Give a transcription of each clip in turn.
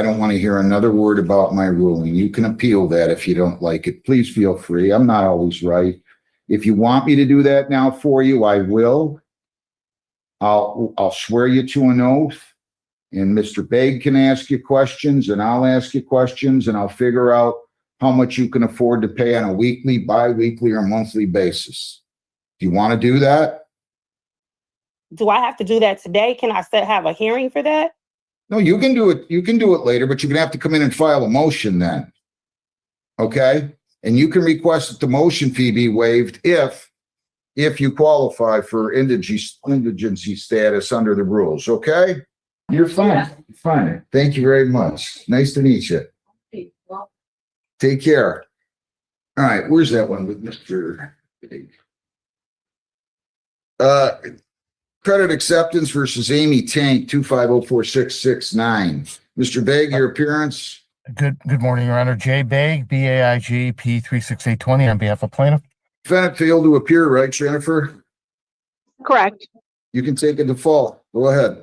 I don't want to hear another word about my ruling. You can appeal that if you don't like it. Please feel free. I'm not always right. If you want me to do that now for you, I will. I'll swear you to an oath, and Mr. Begg can ask you questions, and I'll ask you questions, and I'll figure out how much you can afford to pay on a weekly, bi-weekly, or monthly basis. Do you want to do that? Do I have to do that today? Can I have a hearing for that? No, you can do it. You can do it later, but you're gonna have to come in and file a motion then. Okay? And you can request that the motion fee be waived if you qualify for indigency status under the rules. Okay? You're fine. Yeah. Fine. Thank you very much. Nice to meet you. Take care. All right, where's that one with Mr. Big? Credit acceptance versus Amy Tank, 2504669. Mr. Begg, your appearance. Good morning, Your Honor. J. Begg, BAIG, P36820 on behalf of plaintiff. Defendant failed to appear, right, Jennifer? Correct. You can take a default. Go ahead.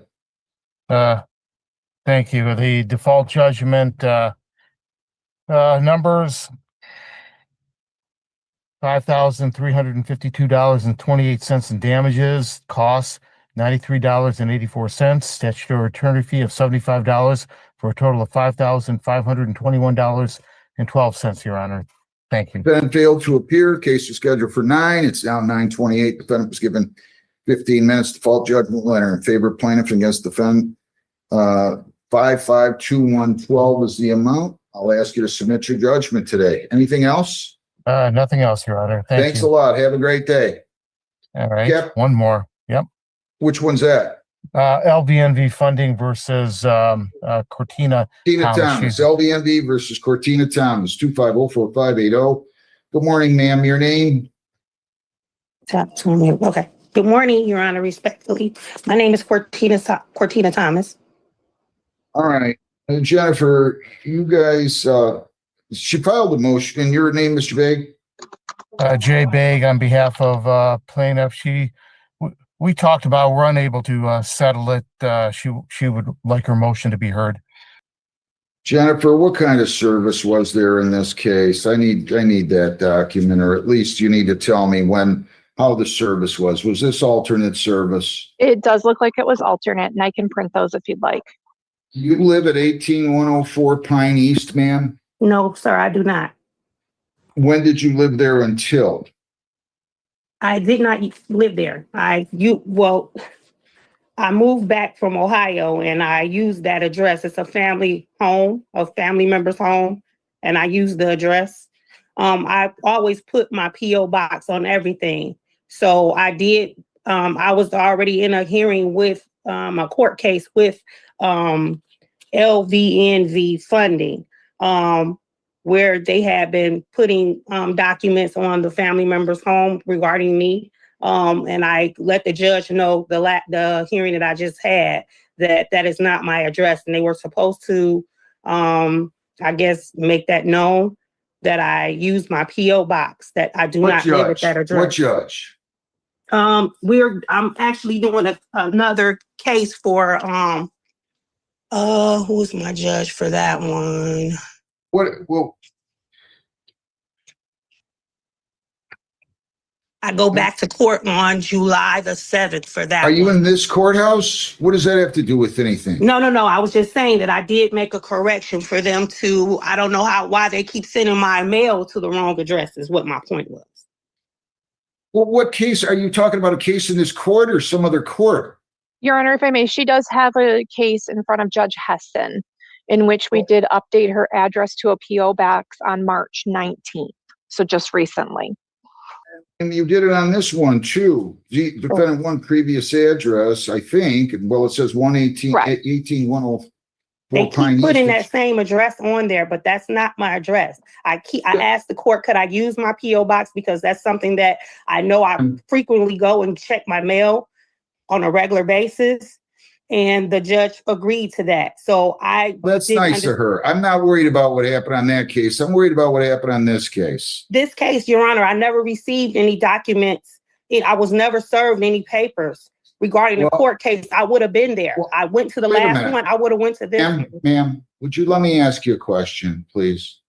Thank you. The default judgment numbers $5,352.28 in damages, costs $93.84, statutory attorney fee of $75 for a total of $5,521.12, Your Honor. Thank you. Defendant failed to appear. Case is scheduled for 9. It's now 9:28. Defendant was given 15 minutes. Default judgment letter in favor of plaintiff against defendant. 552112 is the amount. I'll ask you to submit your judgment today. Anything else? Nothing else, Your Honor. Thanks a lot. Have a great day. All right. Yep. One more. Yep. Which one's that? LVNV funding versus Cortina Thomas. LVNV versus Cortina Thomas, 2504580. Good morning, ma'am. Your name? Okay. Good morning, Your Honor, respectfully. My name is Cortina Thomas. All right. Jennifer, you guys, she filed a motion. And your name, Mr. Begg? Jay Begg on behalf of plaintiff. We talked about we're unable to settle it. She would like her motion to be heard. Jennifer, what kind of service was there in this case? I need that document, or at least you need to tell me how the service was. Was this alternate service? It does look like it was alternate, and I can print those if you'd like. You live at 18104 Pine East, ma'am? No, sir, I do not. When did you live there until? I did not live there. I moved back from Ohio and I used that address. It's a family home, a family member's home, and I used the address. I always put my P.O. box on everything. So I did. I was already in a hearing with a court case with LVNV funding, where they had been putting documents on the family member's home regarding me. And I let the judge know the hearing that I just had that is not my address. And they were supposed to, I guess, make that known that I use my P.O. box, that I do not live at that address. What judge? I'm actually doing another case for, who's my judge for that one? I go back to court on July the 7th for that. Are you in this courthouse? What does that have to do with anything? No. I was just saying that I did make a correction for them to, I don't know why they keep sending my mail to the wrong address is what my point was. Well, what case? Are you talking about a case in this court or some other court? Your Honor, if I may, she does have a case in front of Judge Heston in which we did update her address to a P.O. box on March 19th. So just recently. And you did it on this one too. The defendant one previous address, I think. Well, it says 118-104. They keep putting that same address on there, but that's not my address. I asked the court, could I use my P.O. box? Because that's something that I know I frequently go and check my mail on a regular basis. And the judge agreed to that. So that's nice of her. I'm not worried about what happened on that case. I'm worried about what happened on this case. This case, Your Honor, I never received any documents. I was never served any papers regarding the Well- court case, I would have been there. Well, I went to the wait a last minute. one. I would have went to this. Ma'am, would you let me ask you a question, please?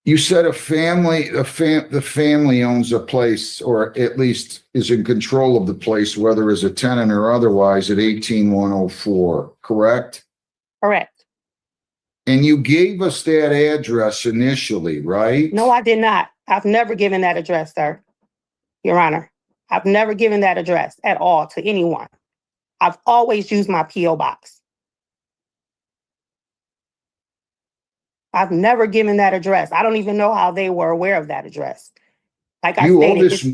You said the family owns a place, or at least is in control of the place, whether as a tenant or otherwise, at 18104, correct? Correct. And you gave us that address initially, right? No, I did not. I've never given that address, sir. Your Honor, I've never given that address at all to anyone. I've always used my P.O. box. I've never given that address. I don't even know how they were aware of that address. Like I You owe stated, this,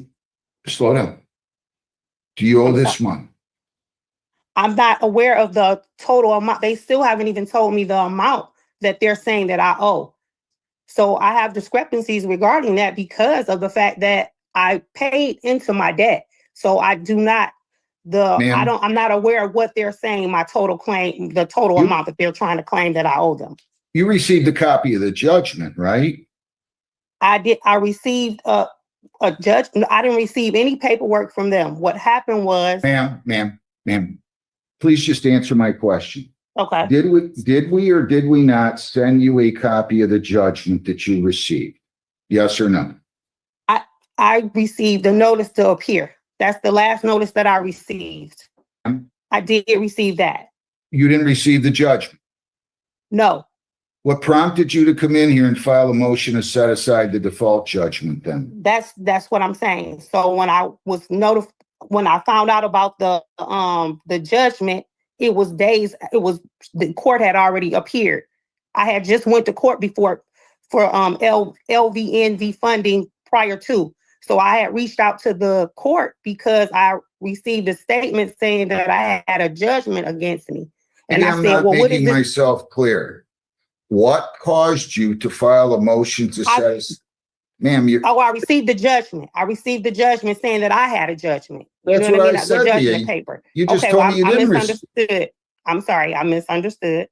slow down. Do you owe this money? I'm not aware of the total amount. They still haven't even told me the amount that they're saying that I owe. So I have discrepancies regarding that because of the fact that I paid into my debt. So I do not, Ma'am. I'm not aware of what they're saying, my total claim, the total You- amount that they're trying to claim that I owe them. You received a copy of the judgment, right? I received a judge. I didn't receive any paperwork from them. What happened was, Ma'am, please just answer my question. okay, Did we or did we not send you a copy of the judgment that you received? Yes or no? I received a notice to appear. That's the last notice that I received. I did receive that. You didn't receive the judgment. No, What prompted you to come in here and file a motion to set aside the default judgment then? that's what I'm saying. So when I was when I found out about the judgment, it was the court had already appeared. I had just went to court before for LVNV funding prior to. So I had reached out to the court because I received a statement saying that I had a judgment against me. And Maybe I I'm said, not well, what is making this? myself clear. What caused you to file a motion to set? Ma'am, you. Oh, I received the judgment. I received the judgment saying that I had a judgment. You That's know what I The said to judgment you. paper. You just Okay, told well, me you I didn't misunderstood. I'm sorry, I misunderstood.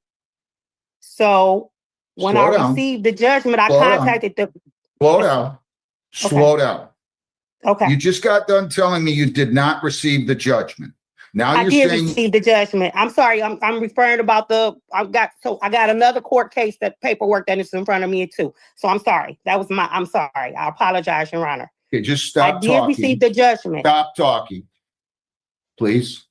So when Slow I down. received the judgment, I Slow down. contacted the. Slow down. Slow down. Okay, You just got done telling me you did not receive the judgment. Now I you're did saying receive the judgment. I'm sorry. I'm referring about I got another court case, that paperwork that is in front of me too. So I'm sorry. I'm sorry. I apologize, Your Honor. okay, just stop I did talking. receive the judgment. Stop talking. Please.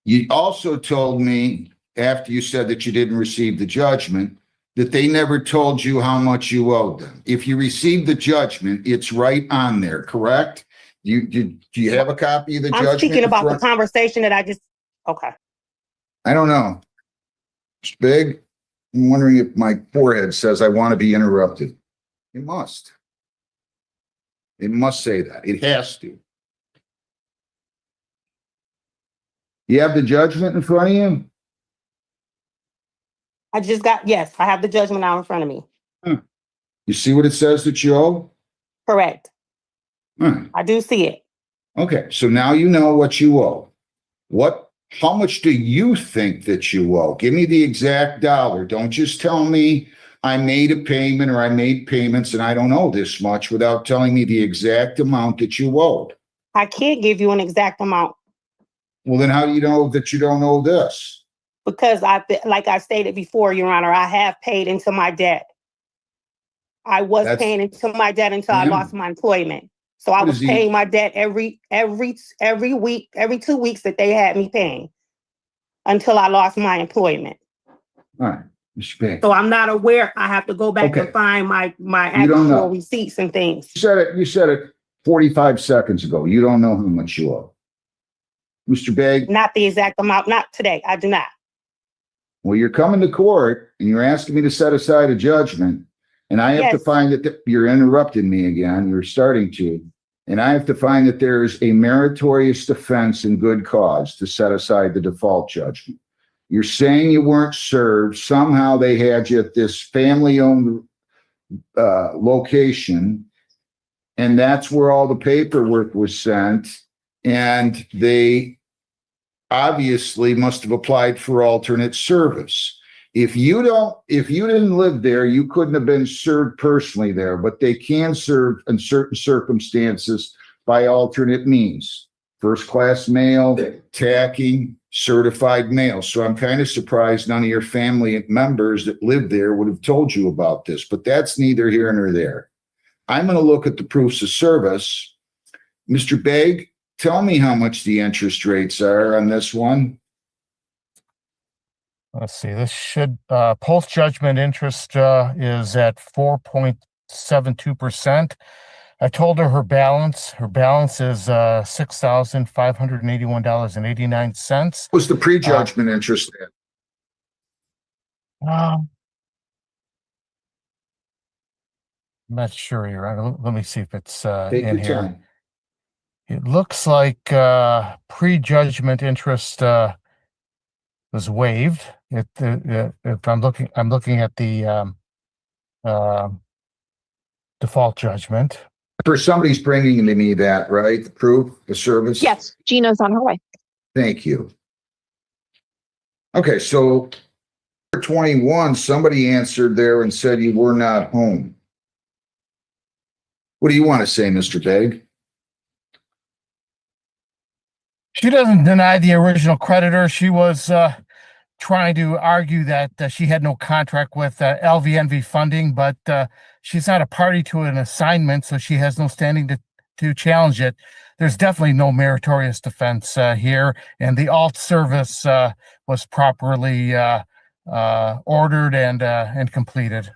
You also told me after you said that you didn't receive the judgment that they never told you how much you owed them. If you received the judgment, it's right on there, correct? Do you have a copy of the judgment? I'm speaking in about the front? conversation that I just. Okay. I don't know. It's big. I'm wondering if my forehead says I want to be interrupted. It must. It must say that. It has to. You have the judgment in front of you? Yes, I have the judgment now in front of me. You see what it says that you owe? Correct. All right. I do see it. Okay, so now you know what you owe. How much do you think that you owe? Give me the exact dollar. Don't just tell me I made a payment or I made payments and I don't owe this much without telling me the exact amount that you owed. I can't give you an exact amount Well, then how do you know that you don't owe this? because like I stated before, Your Honor, I have paid into my debt. I was That's- paying into my debt until I Ma'am? lost my employment. So I What was is the- paying my debt every week, every 2 weeks that they had me paying until I lost my employment. All right, Mr. Bank. So I'm not aware. I have to go back Okay. and find my You don't know. actual receipts and things. You said it 45 seconds ago. You don't know how much you owe. Mr. Begg, Not the exact amount, not today. I do not. well, you're coming to court and you're asking me to set aside a judgment. And I have to Yes. find that you're interrupting me again. You're starting to. And I have to find that there's a meritorious defense and good cause to set aside the default judgment. You're saying you weren't served. Somehow they had you at this family-owned location. And that's where all the paperwork was sent. And they obviously must have applied for alternate service. If you didn't live there, you couldn't have been served personally there, but they can serve in certain circumstances by alternate means. First class mail, tacking, certified mail. So I'm kind of surprised none of your family members that live there would have told you about this, but that's neither here nor there. I'm going to look at the proofs of service. Mr. Begg, tell me how much the interest rates are on this one. Let's see, this should, post-judgment interest, is at 4.72%. I told her her balance is, $6,581.89. What's the prejudgment interest at? I'm not sure here. Let me see if it's, Take in your here. time. It looks like, prejudgment interest, was waived. If I'm looking at the, default judgment. For somebody's bringing to me that, right? The proof, the service? Yes, Gina's on her way. Thank you. Okay, so 21, somebody answered there and said you were not home. What do you want to say, Mr. Begg? She doesn't deny the original creditor. She was trying to argue that she had no contract with LVNV funding, but she's not a party to an assignment, so she has no standing to challenge it. There's definitely no meritorious defense here, and the alt service was properly ordered and completed.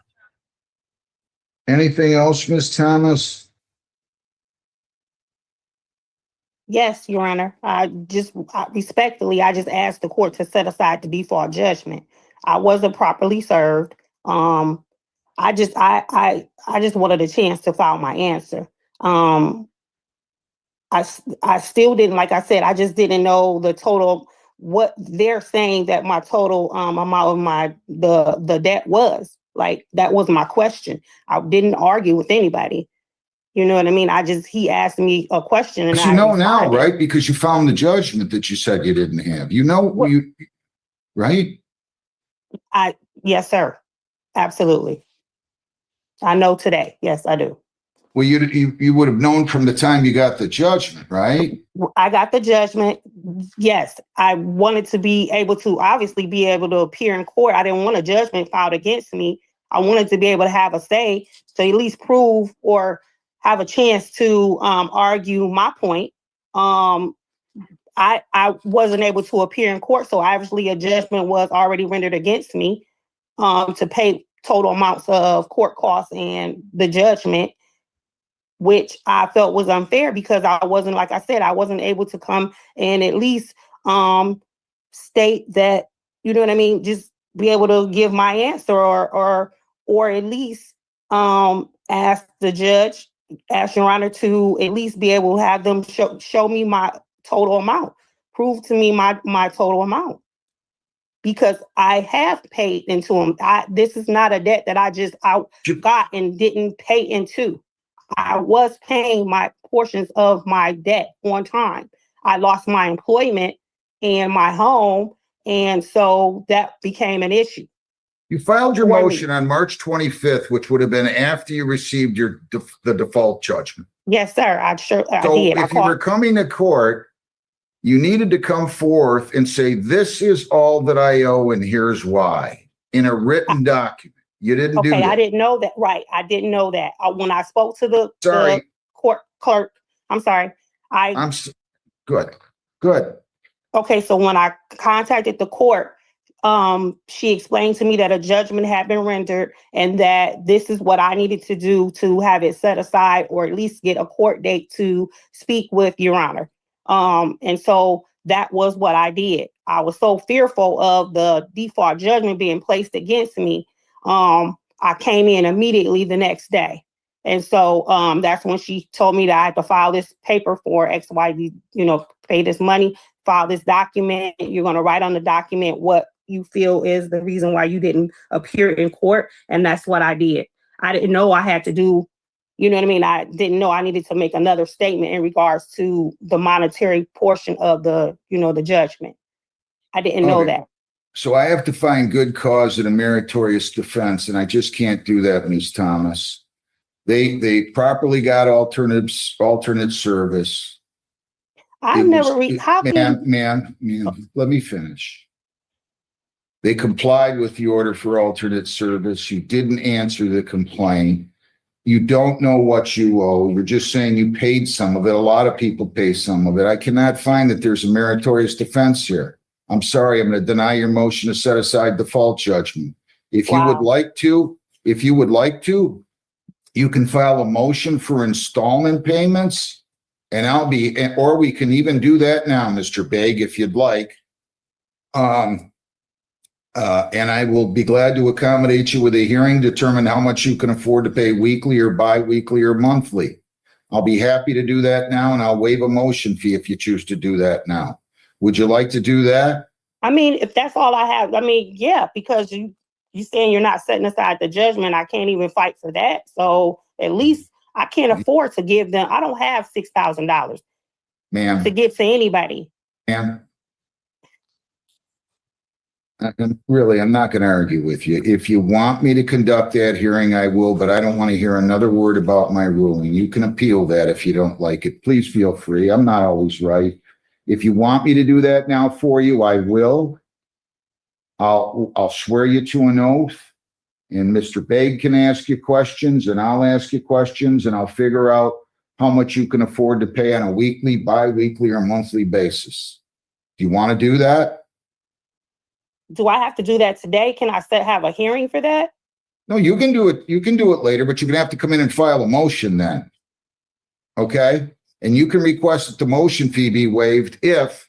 Anything else, Ms. Thomas? Yes, Your Honor. Respectfully, I just asked the court to set aside the default judgment. I wasn't properly served. I just wanted a chance to file my answer. I still didn't, like I said, I just didn't know the total, what they're saying that my total amount of the debt was. Like, that was my question. I didn't argue with anybody. You know what I mean? he asked me a question and But you know now, right? Because you found the judgment that you said you didn't have. You know, right? Yes, sir. Absolutely. I know today. Yes, I do. Well, you would have known from the time you got the judgment, right? I got the judgment. Yes, I wanted to be able to appear in court. I didn't want a judgment filed against me. I wanted to be able to have a say to at least prove or have a chance to argue my point. I wasn't able to appear in court, so obviously a judgment was already rendered against me to pay total amounts of court costs and the judgment, which I felt was unfair because I wasn't, like I said, I wasn't able to come and at least state that, you know what I mean, just be able to give my answer or at least ask the judge, ask Your Honor to at least be able to have them show me my total amount, prove to me my total amount. Because I have paid into them. This is not a debt that I got and didn't pay into. I was paying my portions of my debt on time. I lost my employment and my home, and so that became an issue. You filed your motion on March 25th, which would have been after you received the default judgment. Yes, sir. I did. If you were coming to court, you needed to come forth and say, this is all that I owe and here's why, in a written document. You didn't do that. Okay, I didn't know that. Right. I didn't know that. When I spoke to the court clerk, I'm sorry. Good. Okay, so when I contacted the court, she explained to me that a judgment had been rendered and that this is what I needed to do to have it set aside or at least get a court date to speak with Your Honor. And so that was what I did. I was so fearful of the default judgment being placed against me. I came in immediately the next day. And so that's when she told me that I had to file this paper for XYZ, pay this money, file this document. You're going to write on the document what you feel is the reason why you didn't appear in court. And that's what I did. I didn't know I had to do, you know what I mean? I didn't know I needed to make another statement in regards to the monetary portion of the, the judgment. I didn't know that. So I have to find good cause and a meritorious defense, and I just can't do that, Ms. Thomas. They properly got alternate service. I've It never was- how can ma'am, let me finish. They complied with the order for alternate service. You didn't answer the complaint. You don't know what you owe. You're just saying you paid some of it. A lot of people pay some of it. I cannot find that there's a meritorious defense here. I'm sorry, I'm going to deny your motion to set aside default judgment. If you would Wow. like to, you can file a motion for installment payments, and or we can even do that now, Mr. Begg, if you'd like. And I will be glad to accommodate you with a hearing, determine how much you can afford to pay weekly or bi-weekly or monthly. I'll be happy to do that now, and I'll waive a motion fee if you choose to do that now. Would you like to do that? I mean, if that's all I have, I mean, yeah, because you saying you're not setting aside the judgment, I can't even fight for that. So at least I can't afford to give them. I don't have $6,000 to Ma'am, give to anybody. ma'am. And really, I'm not going to argue with you. If you want me to conduct that hearing, I will, but I don't want to hear another word about my ruling. You can appeal that if you don't like it. Please feel free. I'm not always right. If you want me to do that now for you, I will. I'll swear you to an oath, and Mr. Begg can ask you questions, and I'll ask you questions, and I'll figure out how much you can afford to pay on a weekly, bi-weekly, or monthly basis. Do you want to do that? Do I have to do that today? Can I have a hearing for that? No, you can do it. You can do it later, but you're going to have to come in and file a motion then. Okay? And you can request that the motion fee be waived if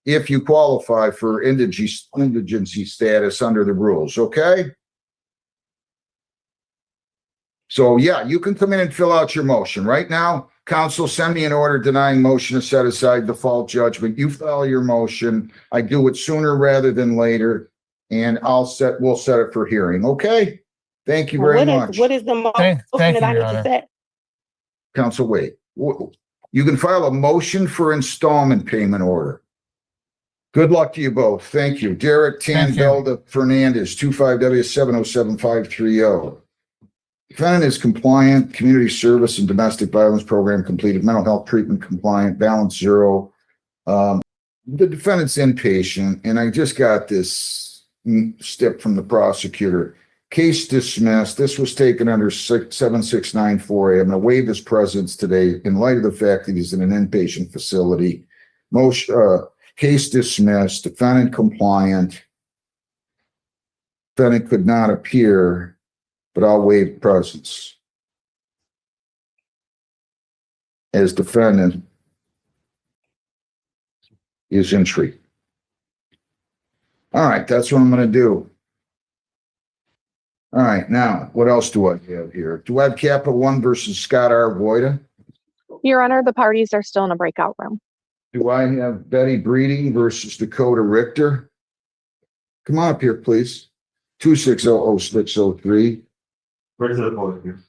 you qualify for indigency status under the rules. Okay? So yeah, you can come in and fill out your motion. Right now, counsel, send me an order denying motion to set aside default judgment. You file your motion. I do it sooner rather than later, and we'll set it for hearing. Okay? Thank you very much. What is the motion Thank that you, I Your need to Honor. set? Counsel, wait. You can file a motion for installment payment order. Good luck to you both. Thank you. Derek Thank you. Tanbelda Fernandez, 25W707530. Defendant is compliant, community service and domestic violence program completed, mental health treatment compliant, balance zero. The defendant's inpatient, and I just got this stip from the prosecutor. Case dismissed. This was taken under 7694A. I'm going to waive his presence today in light of the fact that he's in an inpatient facility. Case dismissed. Defendant compliant. Defendant could not appear, but I'll waive presence as defendant is in treatment. All right, that's what I'm going to do. All right, now, what else do I have here? Do I have Capital One versus Scott R. Voida? Your Honor, the parties are still in a breakout room. Do I have Betty Breeding versus Dakota Richter? Come on up here, please. 2600603. Where's the podium here?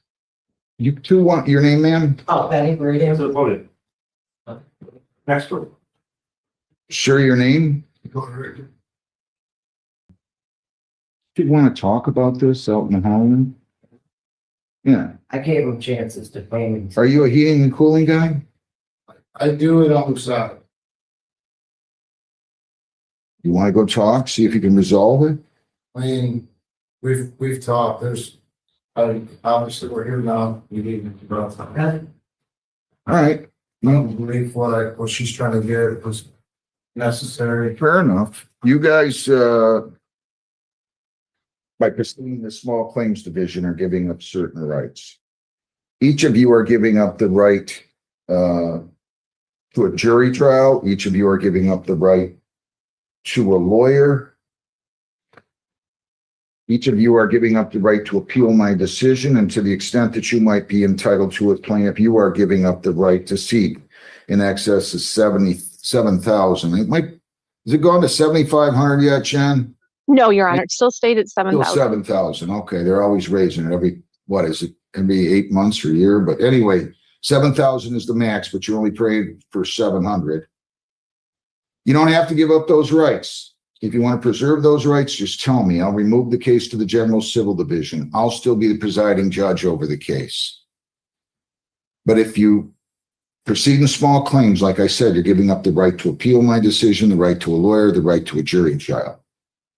You two want your name, ma'am? Oh, Betty Breeding. Where's the podium? Next one. Sure, your name? Do you want to talk about this out in the hallway? Yeah. I gave him chances to claim. Are you a heating and cooling guy? I do it on the side. You want to go talk, see if you can resolve it? I mean, we've talked, obviously we're here now, we need to go. All right. I don't believe what she's trying to get was necessary. Fair enough. You guys, by pursuing the small claims division, are giving up certain rights. Each of you are giving up the right to a jury trial. Each of you are giving up the right to a lawyer. Each of you are giving up the right to appeal my decision, and to the extent that you might be entitled to it, plaintiff, you are giving up the right to seek in excess of $77,000. It might, has it gone to 7,500 yet, Jen? No, Your Honor, it still stayed at Still 7,000. 7,000. Okay, they're always raising it every, what is it? Can be 8 months or a year, but anyway, 7,000 is the max, but you're only paid for 700. You don't have to give up those rights. If you want to preserve those rights, just tell me. I'll remove the case to the General Civil Division. I'll still be the presiding judge over the case. But if you proceed in small claims, like I said, you're giving up the right to appeal my decision, the right to a lawyer, the right to a jury trial.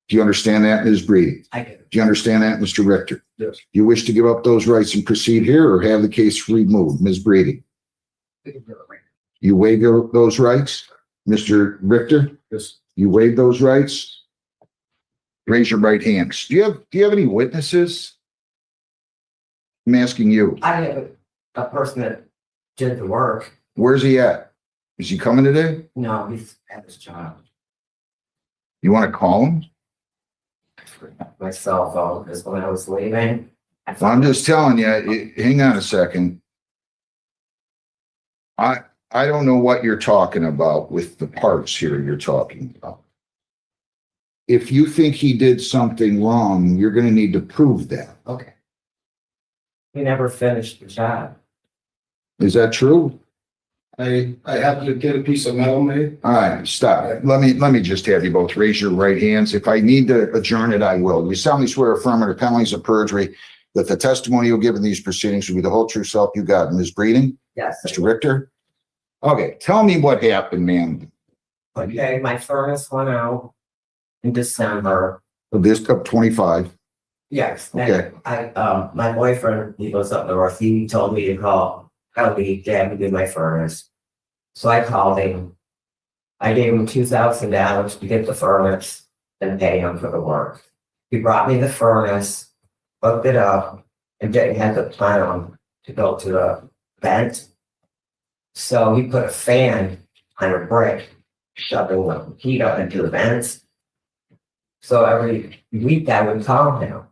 Do you understand that, Ms. Breedy? I do. Do you understand that, Mr. Richter? Yes. Do you wish to give up those rights and proceed here or have the case removed? Ms. Breedy? You waive those rights? Mr. Richter? Yes. You waive those rights? Raise your right hands. Do you have any witnesses? I'm asking you. I have a person that did the work. Where's he at? Is he coming today? No, he's at his job. You want to call him? My cell phone, because when I was leaving. Well, I'm just telling you, hang on a second. I don't know what you're talking about with the parts here you're talking about. If you think he did something wrong, you're going to need to prove that. Okay. He never finished the job. Is that true? I have to get a piece of metal made. All right, stop. Let me just have you both raise your right hands. If I need to adjourn it, I will. You solemnly swear affirm under penalties of perjury that the testimony you'll give in these proceedings will be the whole true self you got. Ms. Breeding? Yes. Mr. Richter? Okay, tell me what happened, man. Okay, my furnace went out in December. This up 25. Yes. and Okay. My boyfriend, he goes up north, he told me to call Ellie to have me do my furnace. So I called him. I gave him $2,000 to get the furnace and pay him for the work. He brought me the furnace, hooked it up, and didn't have the plan to go to the vent. So he put a fan on a brick, shoving the heat up into the vents. So every week I would call him.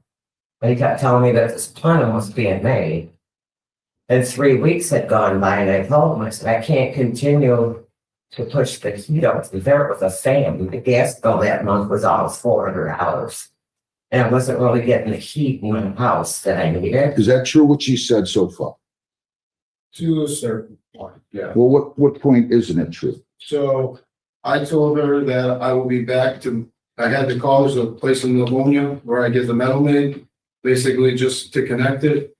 And he kept telling me that this plan was being made. And 3 weeks had gone by and I told him, I said, I can't continue to push the heat up to there with a fan. The gas bill that month was almost $400. And I wasn't really getting the heat in my house that I needed. Is that true what she said so far? To a certain point, yeah. Well, what point isn't it true? So I told her that I will be back to, I had to call, there's a place in Livonia where I get the metal made, basically just to connect it.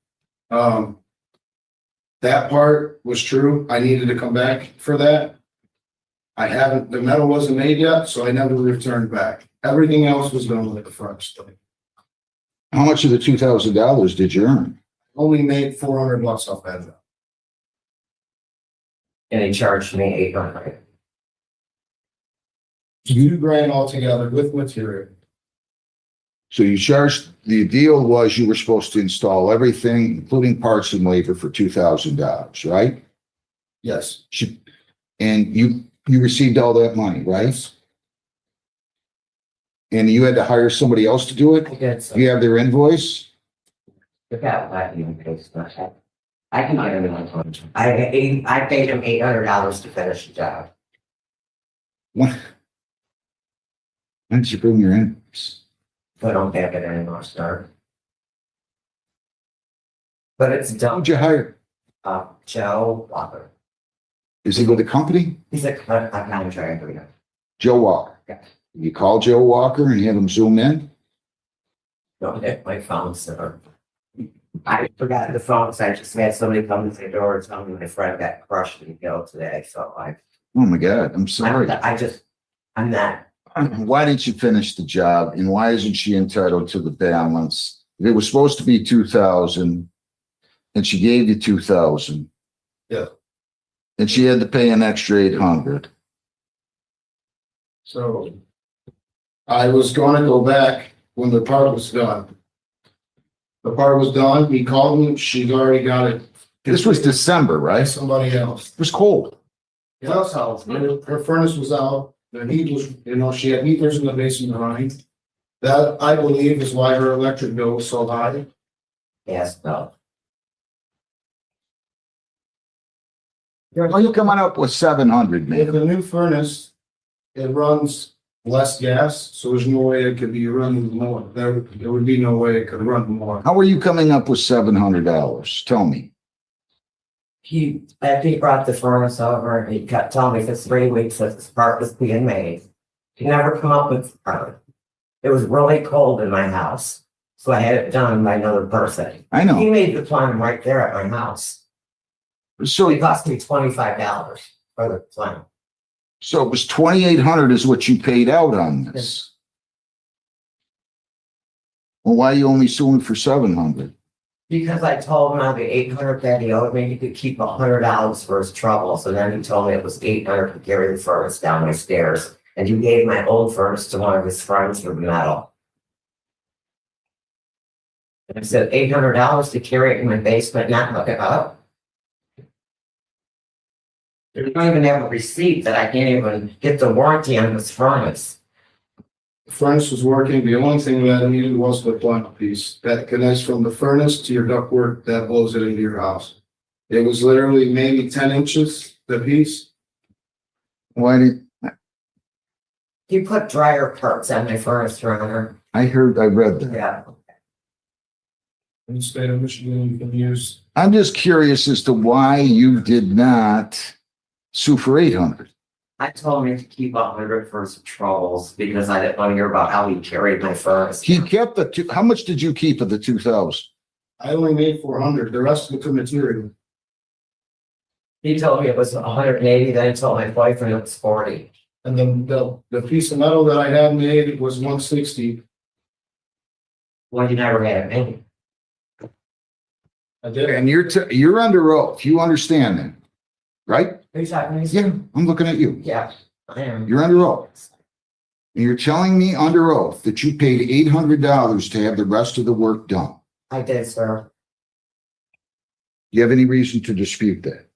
That part was true. I needed to come back for that. I haven't, the metal wasn't made yet, so I never returned back. Everything else was done with the front stuff. How much of the $2,000 did you earn? Only made $400 off that job. And he charged me $800. $2,000 altogether with material. So you charged, the deal was you were supposed to install everything, including parts and labor for $2,000, right? Yes. And you received all that money, right? And you had to hire somebody else to do I it? did so. You have their invoice? Forgot what I even paid so much. I can get him in one. I paid him $800 to finish the job. Why didn't you bring your invoice? So I don't have it anymore, sir. But it's done. Who'd you hire? Joe Walker. Is he with the company? He's a contractor. Yeah. Joe Walker. Yeah. You call Joe Walker and have him zoom in? Don't hit my phone, sir. I forgot the phone, so I just had somebody come to the door and tell me my friend got crushed and killed today. So Oh my God, I'm sorry. I'm not. Why didn't you finish the job and why isn't she entitled to the balance? It was supposed to be 2,000 and she gave you 2,000. Yeah. And she had to pay an extra 800. So I was gonna go back when the part was done. The part was done, he called me, she's already got it. This was December, By right? somebody else. It was cold. Yeah, so her furnace was out, the heat was, she had heaters in the basement running. That, I believe, is why her electric bill was so high. Yes, no. Well, you're coming up with 700, With man. the new furnace, it runs less gas, so there's no way it could be running more. There would be no way it could run more. How are you coming up with $700? Tell me. After he brought the furnace over, he kept telling me for 3 weeks that this part was being made. She never come up with, it was really cold in my house. So I had it done by another person. I He know. made the plumbing right there at my house. So, It cost me $25 for the plumbing. so it was 2,800 is what you paid out on this. Well, why are you only suing for 700? Because I told him on the 800 that he owed me, he could keep $100 for his trouble. So then he told me it was 800 to carry the furnace down my stairs. And he gave my old furnace to one of his friends for metal. And I said, $800 to carry it in my basement, not hook it up. They don't even have a receipt that I can't even get the warranty on this furnace. The furnace was working. The only thing that I needed was the plumbing piece that connects from the furnace to your ductwork that blows it into your house. It was literally maybe 10 inches, the piece. Why did, He put dryer parts on my furnace runner. I read that. Yeah. In the state of Michigan, you can use. I'm just curious as to why you did not sue for 800. I told him to keep 100 for his troubles because I didn't want to hear about how he carried my furnace. He kept how much did you keep of the 2,000? I only made 400. The rest of the material. He told me it was 180, then he told my boyfriend it was 40. And then the piece of metal that I had made was 160. Well, he never had it made. I did. And you're under oath. You understand that, right? Are you talking to me? Yeah, I'm looking at you. Yeah, I am. You're under oath. And you're telling me under oath that you paid $800 to have the rest of the work done. I did, sir. Do you have any reason to dispute that?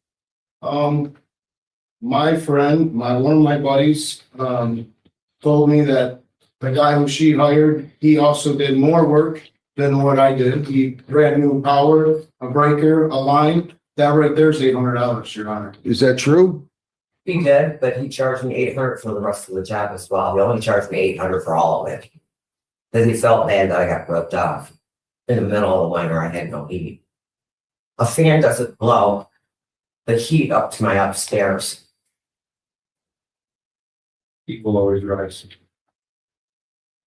My friend, one of my buddies, told me that the guy who she hired, he also did more work than what I did. He ran new power, a breaker, a line. That right there's $800, Your Honor. Is that true? He did, but he charged me 800 for the rest of the job as well. He only charged me 800 for all of it. Because he felt bad that I got ripped off. In the middle of the winter, I had no heat. A fan doesn't blow the heat up to my upstairs. People always rise.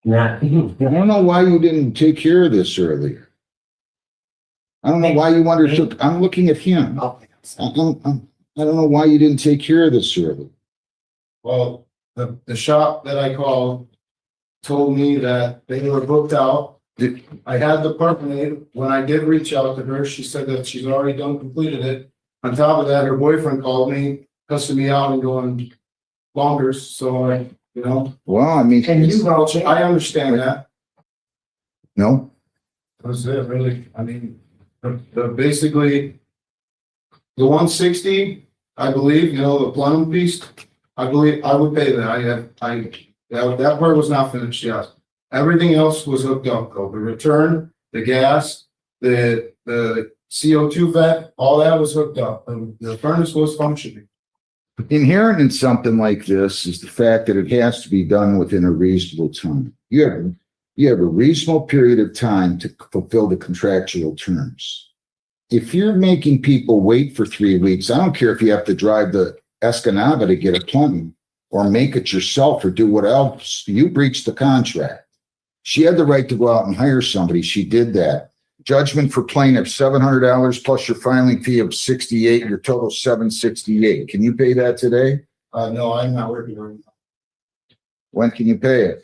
Not, I don't know why you didn't take care of this earlier. I don't know why you undertook. I'm looking at him. I don't know why you didn't take care of this earlier. Well, the shop that I called told me that they were booked out. I had the part made. When I did reach out to her, she said that she's already completed it. On top of that, her boyfriend called me, cussing me out and going longer. So I, Well, I mean, and you wrote it. I understand that. no, That's it, really. I mean, basically, the 160, I believe, the plumbing piece, I believe I would pay that. That part was not finished, yes. Everything else was hooked up, though. The return, the gas, the CO2 vet, all that was hooked up. The furnace was functioning. inherent in something like this is the fact that it has to be done within a reasonable time. You have a reasonable period of time to fulfill the contractual terms. If you're making people wait for 3 weeks, I don't care if you have to drive the Escanaba to get a plumbing or make it yourself or do what else, you breached the contract. She had the right to go out and hire somebody. She did that. Judgment for plaintiff, $700 plus your filing fee of $68, your total $768. Can you pay that today? No, I'm not working right now. When can you pay it?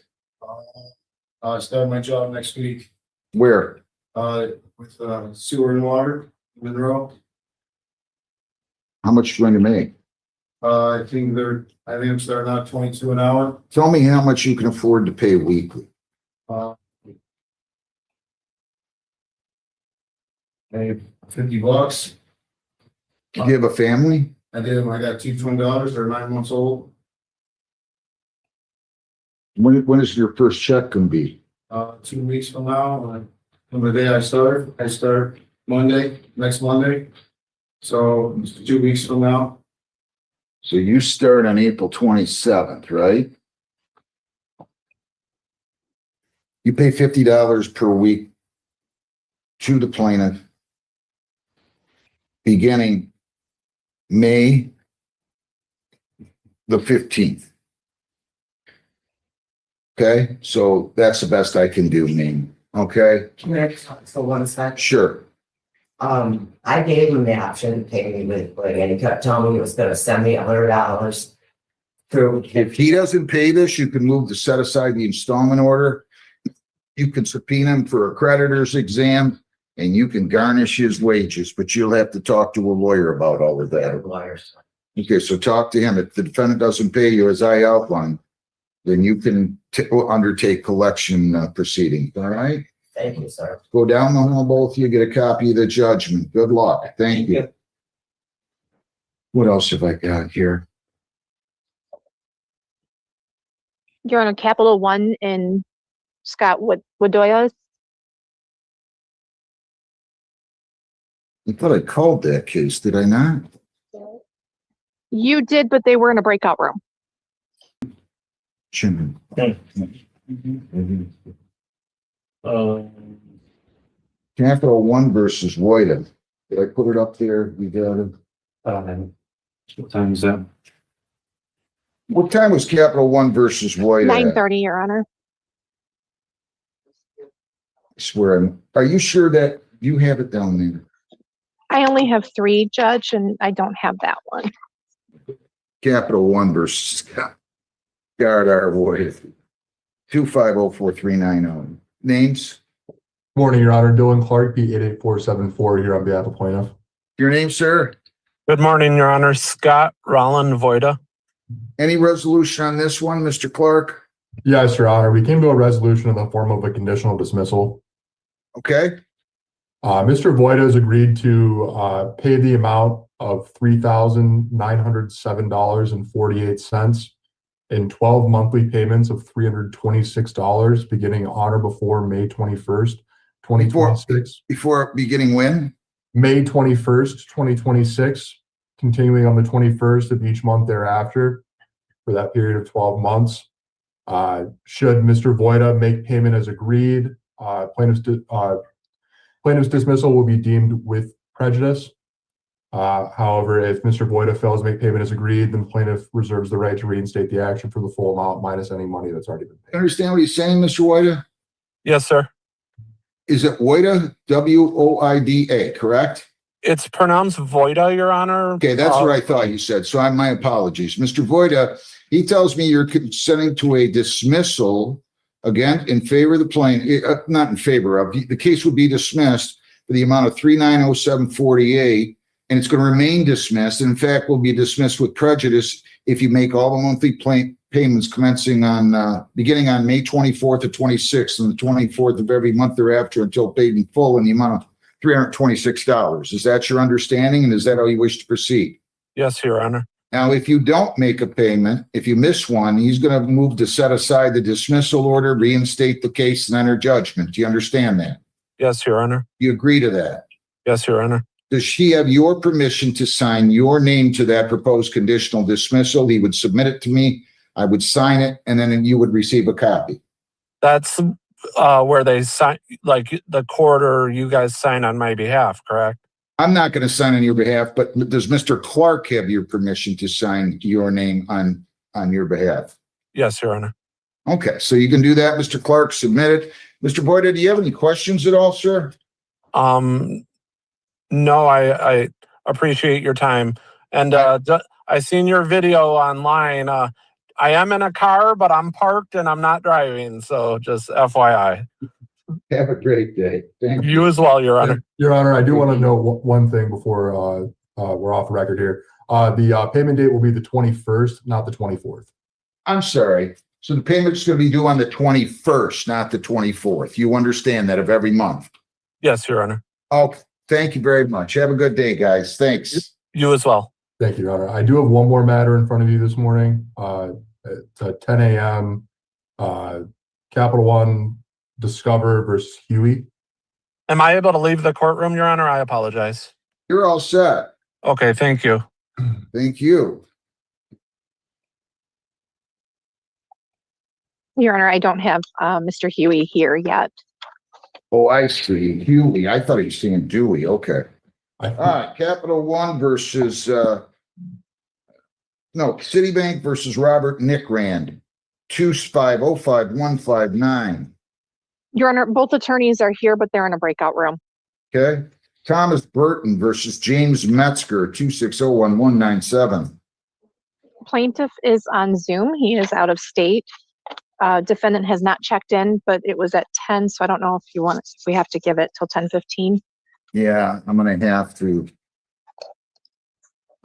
I start my job next week, Where? with sewer and water, Monroe. How much you going to make? I think I'm starting out 22 an hour. Tell me how much you can afford to pay weekly. Maybe $50. Do you have a family? I got 2 twin daughters. They're 9 months old. When is your first check going to be? 2 weeks from now, from the day I start Monday, next Monday. So it's 2 weeks from now. So you start on April 27th, right? You pay $50 per week to the plaintiff beginning May the 15th. Okay, so that's the best I can do, Ming. Okay, Can I just talk for 1 sec? sure. I gave him the option to pay me with, and he kept telling me he was gonna send me $100 through. If he doesn't pay this, you can move to set aside the installment order. You can subpoena him for a creditor's exam and you can garnish his wages, but you'll have to talk to a lawyer about all of that. Lawyers. Okay, so talk to him. If the defendant doesn't pay you as I outlined, then you can undertake collection proceedings, all right? Thank you, sir. Go down the hall, both of you, get a copy of the judgment. Good luck. Thank you. What else have I got here? You're on a Capital One in Scott Wooddoya. I thought I called that case, did I not? You did, but they were in a breakout room. Shouldn't. Capital One versus Voida. Did I put it up there? You got it. What time is that? What time was Capital One versus Voida? 9:30, Your Honor. I swear, are you sure that you have it down there? I only have 3, Judge, and I don't have that one. Capital One versus Guard our Voida. 2504390. Names? Morning, Your Honor. Dylan Clark, P88474 here on behalf of plaintiff. Your name, sir? Good morning, Your Honor. Scott Rollin Voida. Any resolution on this one, Mr. Clark? Yes, Your Honor. We came to a resolution in the form of a conditional dismissal. Okay, Mr. Voida has agreed to pay the amount of $3,907.48 in 12 monthly payments of $326 beginning on or before May 21st, 2026. before beginning when? May 21st, 2026, continuing on the 21st of each month thereafter for that period of 12 months. Should Mr. Voida make payment as agreed, plaintiff's dismissal will be deemed with prejudice. However, if Mr. Voida fails to make payment as agreed, then plaintiff reserves the right to reinstate the action for the full amount minus any money that's already been paid. Understand what he's saying, Mr. Voida? Yes, sir. Is it Voida? W-O-I-D-A, correct? It's pronounced Voida, Your Honor. Okay, that's what I thought you said. So my apologies. Mr. Voida, he tells me you're consenting to a dismissal, again, in favor of the plaintiff, not in favor of, the case would be dismissed for the amount of $3,907.48, and it's going to remain dismissed. And in fact, will be dismissed with prejudice if you make all the monthly payments commencing on, beginning on May 24th to 26th and the 24th of every month thereafter until paid in full in the amount of $326. Is that your understanding? And is that how you wish to proceed? Yes, Your Honor. Now, if you don't make a payment, if you miss one, he's going to move to set aside the dismissal order, reinstate the case, and enter judgment. Do you understand that? Yes, Your Honor. You agree to that? Yes, Your Honor. Does she have your permission to sign your name to that proposed conditional dismissal? He would submit it to me, I would sign it, and then you would receive a copy. That's where they sign, like the court or you guys sign on my behalf, correct? I'm not going to sign on your behalf, but does Mr. Clark have your permission to sign your name on your behalf? Yes, Your Honor. Okay, so you can do that, Mr. Clark, submit it. Mr. Boyda, do you have any questions at all, sir? No, I appreciate your time. And I seen your video online. I am in a car, but I'm parked and I'm not driving. So just FYI. Have a great day. Thank you. You as well, Your Honor. Your Honor, I do want to know one thing before we're off the record here. The payment date will be the 21st, not the 24th. I'm sorry. So the payment's going to be due on the 21st, not the 24th. You understand that of every month? Yes, Your Honor. Okay. Thank you very much. Have a good day, guys. Thanks. You as well. Thank you, Your Honor. I do have one more matter in front of you this morning. At 10 a.m. Capital One Discover versus Huey. Am I able to leave the courtroom, Your Honor? I apologize. You're all set. Okay, thank you. Thank you. Your Honor, I don't have Mr. Huey here yet. Oh, I see. Huey. I thought he was saying Dewey. Okay. All right. Capital One versus Citibank versus Robert Nick Rand. 2505159. Your Honor, both attorneys are here, but they're in a breakout room. Okay. Thomas Burton versus James Metzger, 2601197. Plaintiff is on Zoom. He is out of state. Defendant has not checked in, but it was at 10, so I don't know if we have to give it till 10:15. Yeah, I'm gonna have to.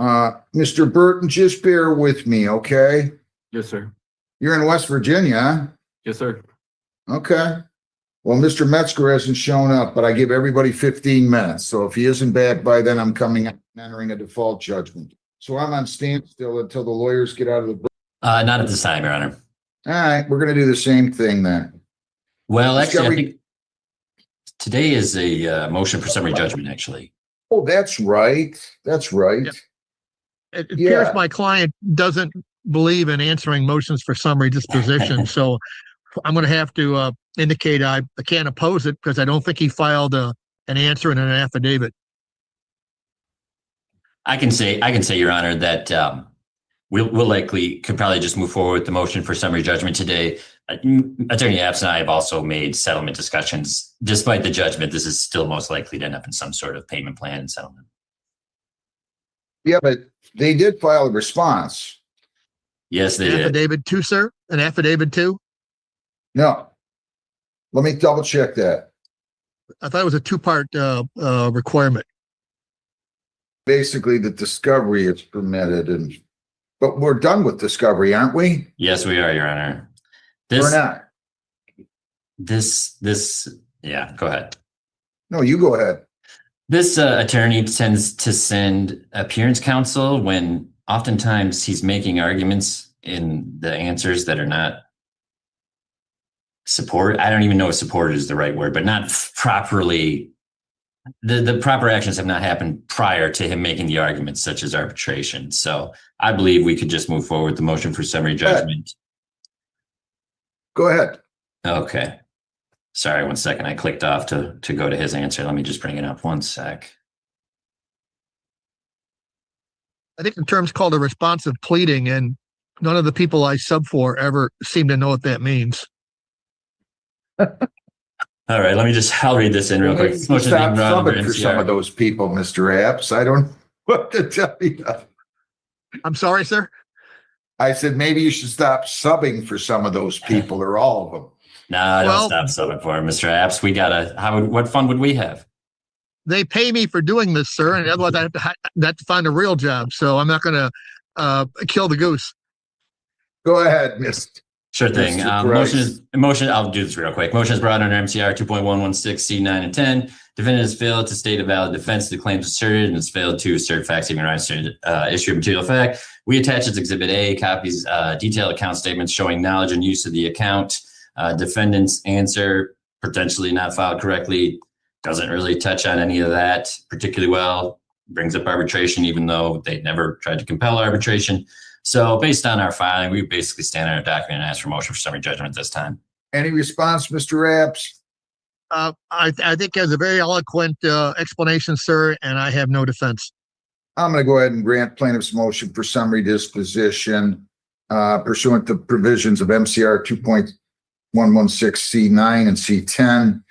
Mr. Burton, just bear with me, okay? Yes, sir. You're in West Virginia, huh? Yes, sir. Okay. Well, Mr. Metzger hasn't shown up, but I give everybody 15 minutes. So if he isn't back by then, I'm coming and entering a default judgment. So I'm on standstill until the lawyers get out of the. Not at this time, Your Honor. All right, we're gonna do the same thing then. Well, actually, I think today is a motion for summary judgment, actually. Oh, that's right. That's right. Yep. It appears Yeah. my client doesn't believe in answering motions for summary disposition, so I'm going to have to indicate I can't oppose it because I don't think he filed an answer in an affidavit. I can say, Your Honor, that we'll likely could probably just move forward with the motion for summary judgment today. Attorney Apps and I have also made settlement discussions. Despite the judgment, this is still most likely to end up in some sort of payment plan and settlement. Yeah, but they did file a response. Yes, they did. Affidavit too, sir? An affidavit too? No. Let me double check that. I thought it was a two-part requirement. Basically, the discovery is permitted, but we're done with discovery, aren't we? Yes, we are, Your Honor. Or not? Yeah, go ahead. No, you go ahead. This attorney tends to send appearance counsel when oftentimes he's making arguments in the answers that are not support. I don't even know if support is the right word, but not properly. The proper actions have not happened prior to him making the arguments, such as arbitration. So I believe we could just move forward with the motion for summary judgment. Go ahead. Okay. Sorry, 1 second. I clicked off to go to his answer. Let me just bring it up 1 sec. I think the term's called a responsive pleading, and none of the people I sub for ever seem to know what that means. All right, I'll read this in real quick. Stop subbing for some of those people, Mr. Apps. I don't know what to tell you. I'm sorry, sir? I said, maybe you should stop subbing for some of those people or all of them. No, I don't stop subbing for him, Mr. Apps. What fun would we have? They pay me for doing this, sir, and otherwise I have to find a real job. So I'm not going to kill the goose. Go ahead, Mr. Sure thing. Motion. I'll do this real quick. Motion is brought under MCR 2.116 C9 and 10. Defendant has failed to state a valid defense to the claims asserted and has failed to assert facts even rights to issue a material fact. We attach as Exhibit A copies detailed account statements showing knowledge and use of the account. Defendant's answer potentially not filed correctly doesn't really touch on any of that particularly well. Brings up arbitration, even though they never tried to compel arbitration. So based on our filing, we basically stand on our document and ask for motion for summary judgment this time. Any response, Mr. Apps? I think it has a very eloquent explanation, sir, and I have no defense. I'm going to go ahead and grant plaintiff's motion for summary disposition pursuant to provisions of MCR 2.116 C9 and C10.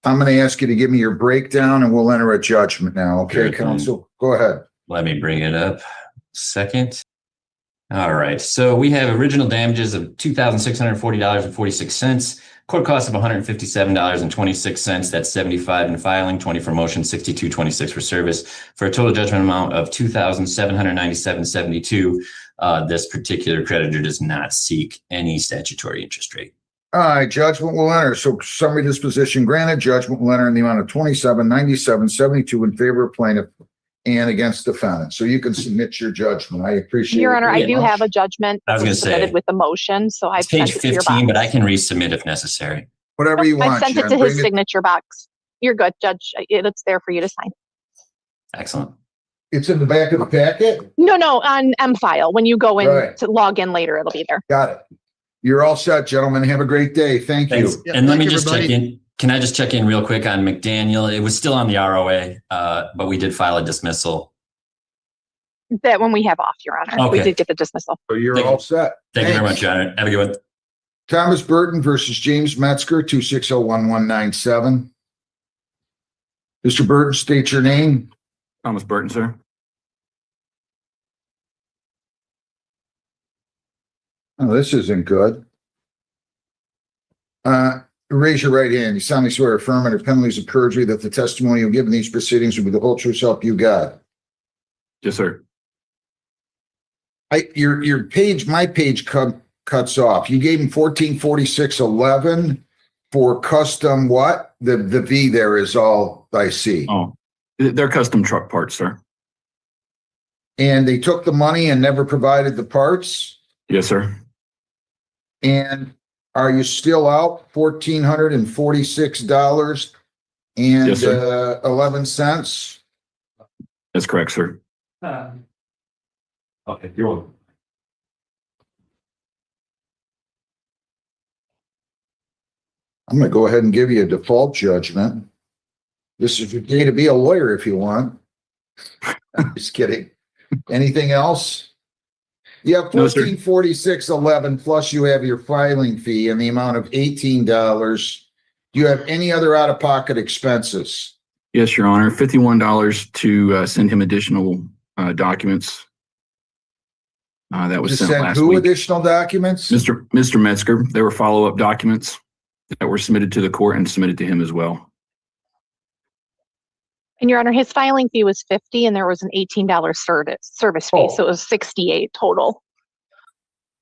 I'm going to ask you to give me your breakdown and we'll enter a judgment now. Okay, counsel, go ahead. Let me bring it up. Second. All right. So we have original damages of $2,640.46. Court cost of $157.26. That's $75 in filing, $20 for motion, $62.26 for service, for a total judgment amount of $2,797.72. This particular creditor does not seek any statutory interest rate. All right, judgment will enter. So summary disposition granted. Judgment will enter in the amount of $27.97.72 in favor of plaintiff and against defendant. So you can submit your judgment. I appreciate it. Your Honor, I do have a judgment I was going to submitted say with the motion, so I've it's page sent it to your 15, box. but I can resubmit if necessary. Whatever you want. I sent it to his signature box. You're good, Judge. It's there for you to sign. Excellent. It's in the back of the packet? No, on M-File. When you go in Right. to log in later, it'll be there. Got it. You're all set, gentlemen. Have a great day. Thank Thanks. you. Yeah, And let thank me you, just check everybody. in. Can I just check in real quick on McDaniel? It was still on the ROA, but we did file a dismissal. That when we have off, Your Honor. We Okay. did get the dismissal. So you're Thank all you. set. Thank you very Thanks. much, Your Honor. Have a good one. Thomas Burton versus James Metzger, 2601197. Mr. Burton, state your name. Thomas Burton, sir. Oh, this isn't good. Raise your right hand. You solemnly swear affirm under penalties of perjury that the testimony you give in these proceedings will be the whole true self you got. Yes, sir. Your page, my page cuts off. You gave him 144611 for custom what? The V there is all I see. Oh, they're custom truck parts, sir. And they took the money and never provided the parts. Yes, sir. And are you still out $1,446 and Yes, sir. 11 cents? That's correct, sir. Okay, you're welcome. I'm going to go ahead and give you a default judgment. This is your day to be a lawyer if you want. I'm just kidding. Anything else? You have No, sir. $1446.11 plus you have your filing fee in the amount of $18. Do you have any other out-of-pocket expenses? Yes, Your Honor. $51 to send him additional documents. That was To sent send last who week. additional documents? Mr. Metzger, there were follow-up documents that were submitted to the court and submitted to him as well. And Your Honor, his filing fee was $50 and there was an $18 service fee. Oh. So it was $68 total.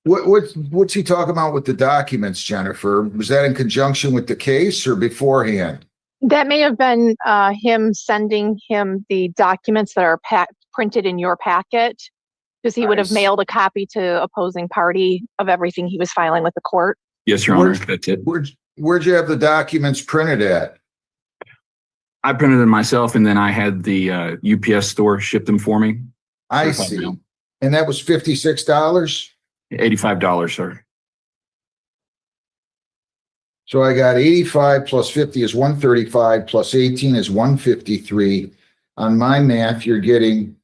What's he talking about with the documents, Jennifer? Was that in conjunction with the case or beforehand? That may have been him sending him the documents that are printed in your packet, because he would have Nice. mailed a copy to opposing party of everything he was filing with the court. Yes, Your Honor. That's it. Where'd you have the documents printed at? I printed them myself, and then I had the UPS store ship them for me. I see. And that was $56? $85, sir. So I got 85 plus 50 is 135 plus 18 is 153. On my math, you're getting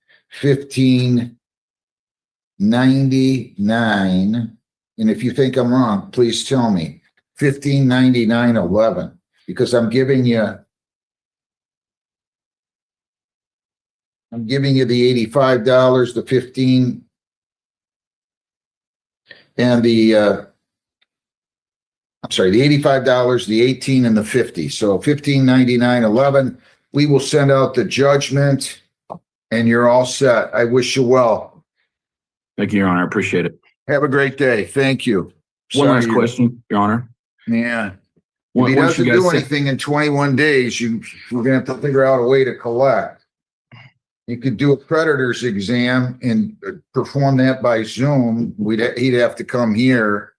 1599. And if you think I'm wrong, please tell me. 1599.11, because I'm giving you the $85, the 15, and the I'm sorry, the $85, the 18, and the 50. So 1599.11. We will send out the judgment, and you're all set. I wish you well. Thank you, Your Honor. I appreciate it. Have a great day. Thank you. One last Sorry, question, Your Honor. Yeah. If Once he you doesn't guys do send- anything in 21 days, we're gonna have to figure out a way to collect. You could do a creditor's exam and perform that by Zoom. He'd have to come here.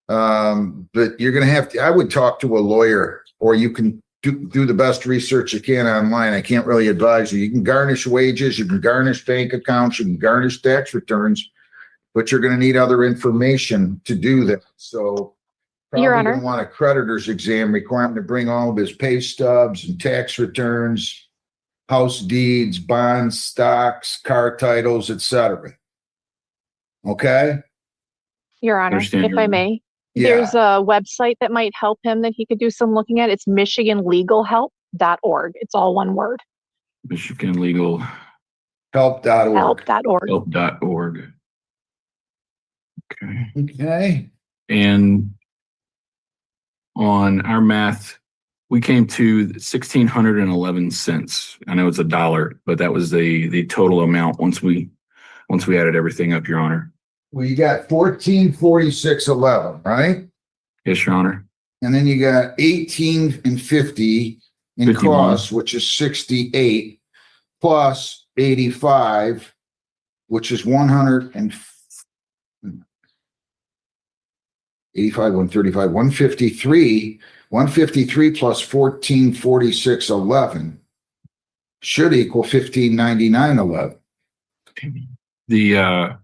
But you're gonna have to, I would talk to a lawyer, or you can do the best research you can online. I can't really advise you. You can garnish wages, you can garnish bank accounts, you can garnish tax returns, but you're gonna need other information to do that. So Your probably Honor. gonna want a creditor's exam, require him to bring all of his pay stubs and tax returns, house deeds, bonds, stocks, car titles, etc. Okay? Your Honor, Understand, if Your I Honor. may, Yeah. there's a website that might help him that he could do some looking at. It's michiganlegalhelp.org. It's all one word, Michigan Legal Help.org. help.org. Help.org. Okay. Okay. And on our math, we came to $1,611. I know it's $1, but that was the total amount once we added everything up, Your Honor. Well, you got 1446.11, right? Yes, Your Honor. And then you got 18 and 50 in 51. costs, which is 68, plus 85, which is 185, 135, 153. 153 plus 1446.11 should equal 1599.11. The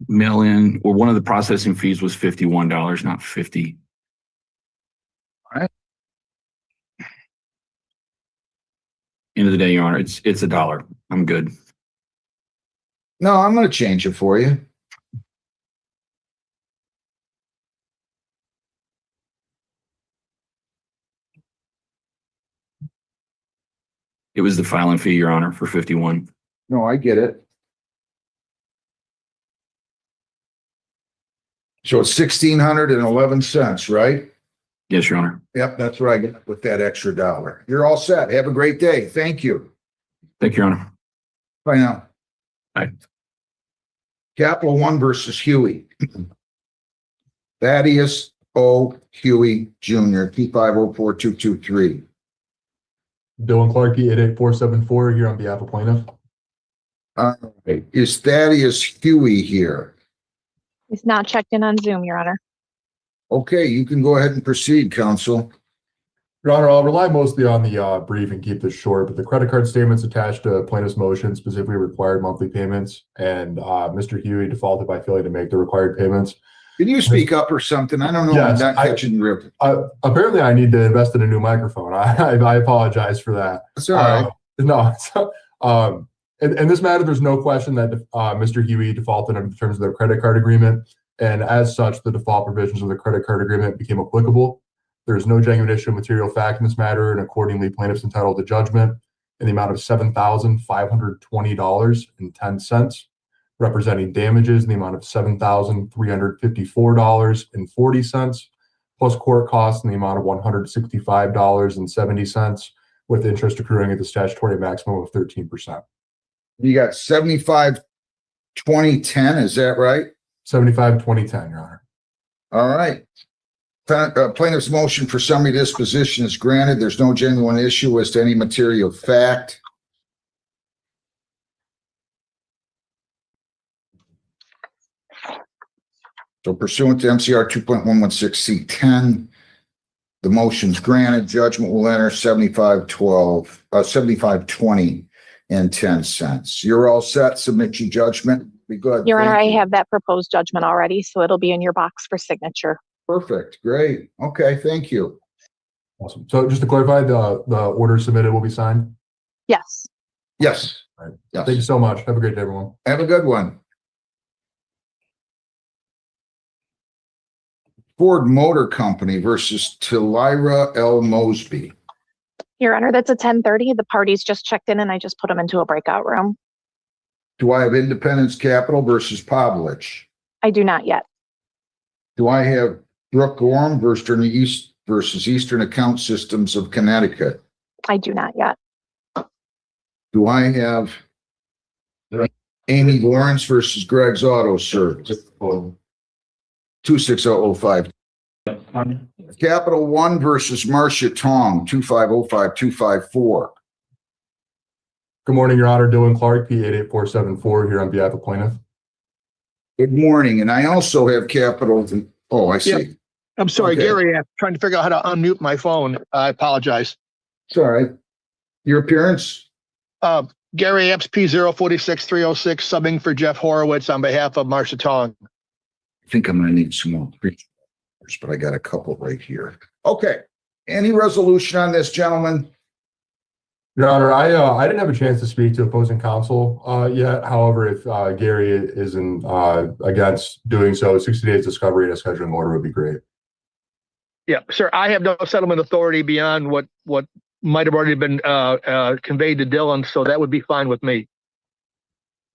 mail-in, or one of the processing fees, was $51, not $50. All right. End of the day, Your Honor, it's $1. I'm good. No, I'm going to change it for you. It was the filing fee, Your Honor, for 51. No, I get it. So it's $1,611, right? Yes, Your Honor. Yep, that's what I get with that extra dollar. You're all set. Have a great day. Thank you. Thank you, Your Honor. Bye now. Bye. Capital One versus Huey. Thaddeus O. Huey Jr., P504223. Dylan Clark, P88474 here on behalf of plaintiff. All right. Is Thaddeus Huey here? He's not checked in on Zoom, Your Honor. Okay, you can go ahead and proceed, counsel. Your Honor, I'll rely mostly on the brief and keep this short, but the credit card statements attached to plaintiff's motion specifically required monthly payments, and Mr. Huey defaulted by failing to make the required payments. Can you speak up or something? I don't know. Yes, I'm not catching real. Apparently, I need to invest in a new microphone. I apologize for that. That's all right. No, in this matter, there's no question that Mr. Huey defaulted in terms of their credit card agreement, and as such, the default provisions of the credit card agreement became applicable. There is no genuine issue of material fact in this matter, and accordingly, plaintiffs entitled to judgment in the amount of $7,520.10, representing damages in the amount of $7,354.40, plus court costs in the amount of $165.70, with interest accruing at the statutory maximum of 13%. You got 75, 20, 10. Is that right? 75, 20, 10, Your Honor. All right. Plaintiff's motion for summary disposition is granted. There's no genuine issue as to any material fact. So pursuant to MCR 2.116C10, the motion's granted. Judgment will enter 75-20 and 10 cents. You're all set. Submit your judgment. Be good. Your Honor, Thank I you. have that proposed judgment already, so it'll be in your box for signature. Perfect. Great. Okay. Thank you. Awesome. So just to clarify, the order submitted will be signed? Yes. Yes. All right. Yes. Thank you so much. Have a great day, everyone. Have a good one. Ford Motor Company versus Tilira L. Mosby. Your Honor, that's a 10:30. The parties just checked in and I just put them into a breakout room. Do I have Independence Capital versus Pavlich? I do not yet. Do I have Brooke Gorham versus Eastern Account Systems of Connecticut? I do not yet. Do I have Amy Lawrence versus Greg's Auto Service? 26005. Capital One versus Marcia Tong, 2505254. Good morning, Your Honor. Dylan Clark, P88474 here on behalf of plaintiff. Good morning. And I also have Capital. Oh, I see. Yeah. I'm sorry, Okay. Gary, I'm trying to figure out how to unmute my phone. I apologize. It's all right. Your appearance? Gary Epps, P046306, subbing for Jeff Horowitz on behalf of Marcia Tong. I think I'm going to need some more, but I got a couple right here. Okay. Any resolution on this, gentlemen? Your Honor, I didn't have a chance to speak to opposing counsel yet. However, if Gary isn't against doing so, 60 days discovery and a scheduling order would be great. Yeah, sir, I have no settlement authority beyond what might have already been conveyed to Dylan, so that would be fine with me.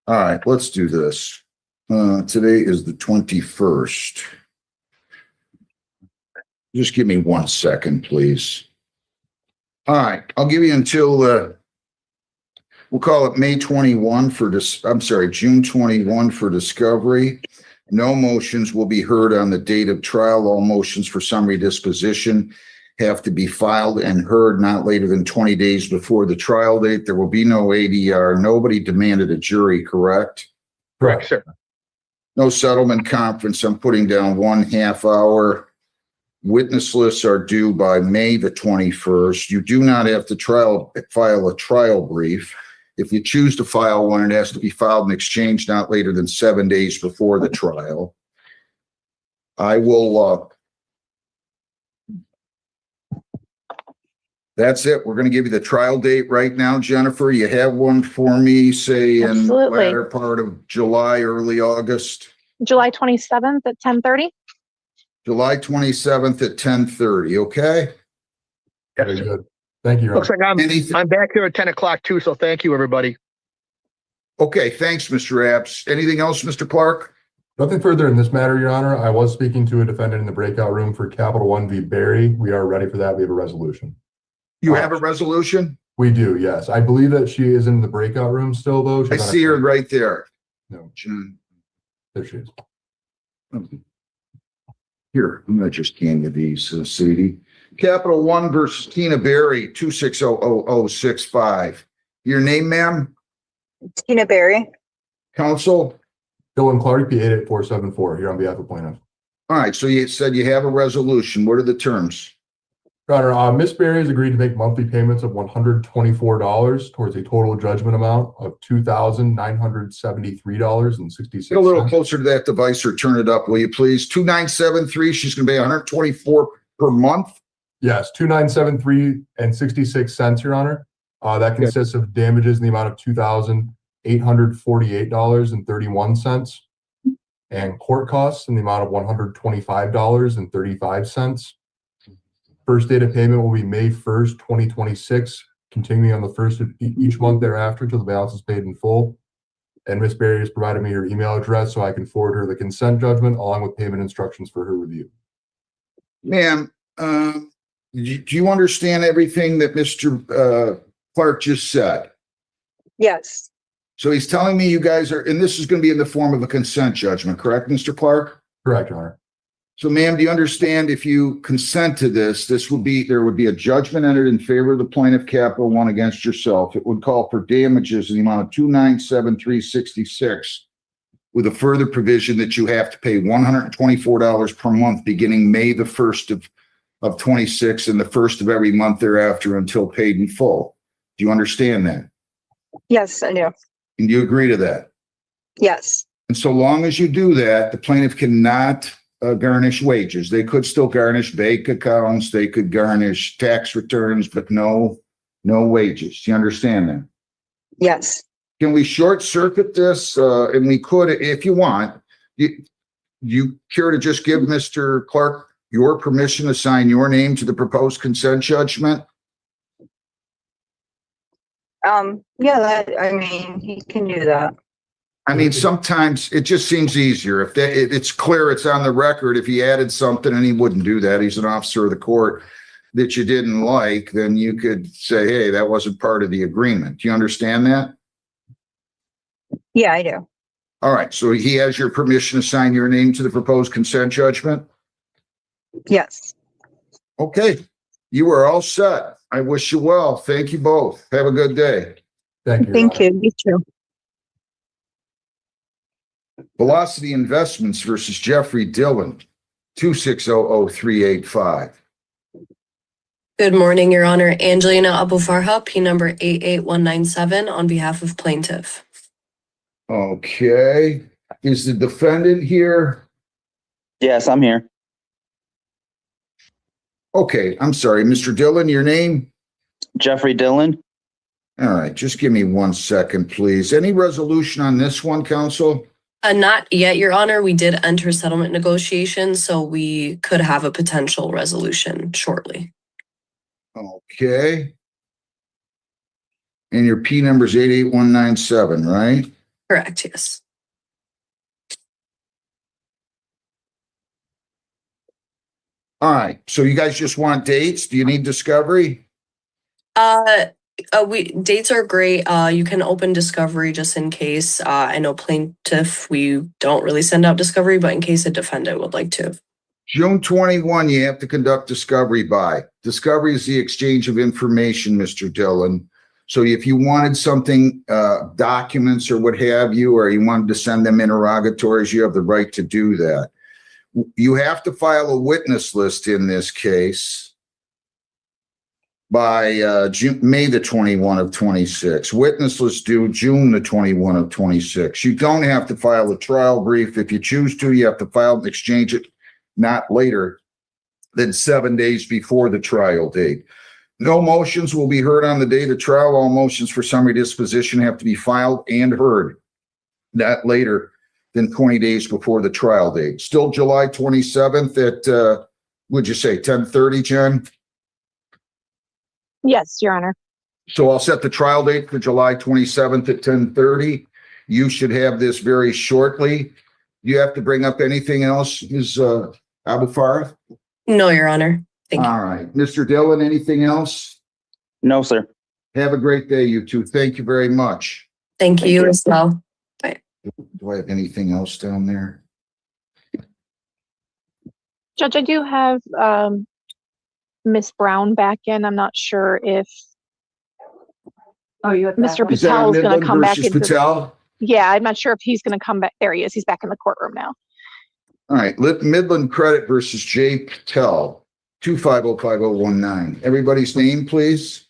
All right, let's do this. Today is the 21st. Just give me 1 second, please. All right, I'll give you until we'll call it May 21 for this. I'm sorry, June 21 for discovery. No motions will be heard on the date of trial. All motions for summary disposition have to be filed and heard not later than 20 days before the trial date. There will be no ADR. Nobody demanded a jury, correct? Correct, sir. No settlement conference. I'm putting down 1/2 hour. Witness lists are due by May the 21st. You do not have to file a trial brief. If you choose to file one, it has to be filed and exchanged not later than 7 days before the trial. I will, that's it. We're going to give you the trial date right now, Jennifer. You have one for me, say in the Absolutely. latter part of July, early August. July 27th at 10:30. July 27th at 10:30, okay? Very good. Thank you, Your Honor. Looks like I'm back here at 10 o'clock too, so thank you, everybody. Okay, thanks, Mr. Abs. Anything else, Mr. Clark? Nothing further in this matter, Your Honor. I was speaking to a defendant in the breakout room for Capital One v. Barry. We are ready for that. We have a resolution. You have a resolution? We do, yes. I believe that she is in the breakout room still, though. I see her right there. No, John. there she is. Here, I'm gonna just hand you these, Sadie. Capital One versus Tina Berry, 2600065. Your name, ma'am? Tina Berry. Counsel? Dylan Clark, P 88474, here on behalf of plaintiff. All right, so you said you have a resolution. What are the terms? Your Honor, Ms. Berry has agreed to make monthly payments of $124 towards a total judgment amount of $2,973.66. Get a little closer to that device or turn it up, will you please? 2973, she's gonna pay 124 per month. Yes, $2,973.66, Your Honor. That consists of damages in the amount of $2,848.31 and court costs in the amount of $125.35. First date of payment will be May 1st, 2026, continuing on the first of each month thereafter till the balance is paid in full. And Ms. Berry has provided me her email address so I can forward her the consent judgment along with payment instructions for her review. Ma'am, do you understand everything that Mr. Clark just said? Yes. So he's telling me you guys are, and this is going to be in the form of a consent judgment, correct, Mr. Clark? Correct, Your Honor. So, ma'am, do you understand if you consent to this, there would be a judgment entered in favor of the plaintiff, Capital One, against yourself. It would call for damages in the amount of $2,973.66 with a further provision that you have to pay $124 per month beginning May the 1st of 26 and the first of every month thereafter until paid in full. Do you understand that? Yes, I do. And do you agree to that? Yes. And so long as you do that, the plaintiff cannot garnish wages. They could still garnish bank accounts. They could garnish tax returns, but no wages. Do you understand that? Yes. Can we short circuit this? And we could, if you want, you care to just give Mr. Clark your permission to sign your name to the proposed consent judgment? Yeah, he can do that. I mean, sometimes it just seems easier if it's clear, it's on the record. If he added something, and he wouldn't do that, he's an officer of the court, that you didn't like, then you could say, hey, that wasn't part of the agreement. Do you understand that? Yeah, I do. All right. So he has your permission to sign your name to the proposed consent judgment? Yes. Okay. You are all set. I wish you well. Thank you both. Have a good day. Thank you. Thank you. You too. Velocity Investments versus Jeffrey Dillon, 2600385. Good morning, Your Honor. Angelina Abufarha, P number 88197 on behalf of plaintiff. Okay. Is the defendant here? Yes, I'm here. Okay. I'm sorry. Mr. Dillon, your name? Jeffrey Dillon. All right. Just give me 1 second, please. Any resolution on this one, counsel? Not yet, Your Honor. We did enter settlement negotiations, so we could have a potential resolution shortly. Okay. And your P number is 88197, right? Correct, yes. All right. So you guys just want dates? Do you need discovery? Dates are great. You can open discovery just in case. I know plaintiff, we don't really send out discovery, but in case a defendant would like to. June 21, you have to conduct discovery by. Discovery is the exchange of information, Mr. Dillon. So if you wanted something, documents or what have you, or you wanted to send them interrogatories, you have the right to do that. You have to file a witness list in this case by May the 21 of 26. Witness list due June the 21 of 26. You don't have to file a trial brief. If you choose to, you have to file and exchange it not later than 7 days before the trial date. No motions will be heard on the date of trial. All motions for summary disposition have to be filed and heard not later than 20 days before the trial date. Still July 27th at, would you say 10:30, Jen? Yes, Your Honor. So I'll set the trial date for July 27th at 10:30. You should have this very shortly. Do you have to bring up anything else, Ms. Abu Farah? No, Your Honor. Thank you. All right. Mr. Dillon, anything else? No, sir. Have a great day, you two. Thank you very much. Thank you as well. Do I have anything else down there? Judge, I do have Miss Brown back in. I'm not sure if Mr. Is that on Patel is going Midland to come back versus into. Patel? Yeah, I'm not sure if he's going to come back. There he is. He's back in the courtroom now. All right. Midland Credit versus J. Patel, 2505019. Everybody's name, please.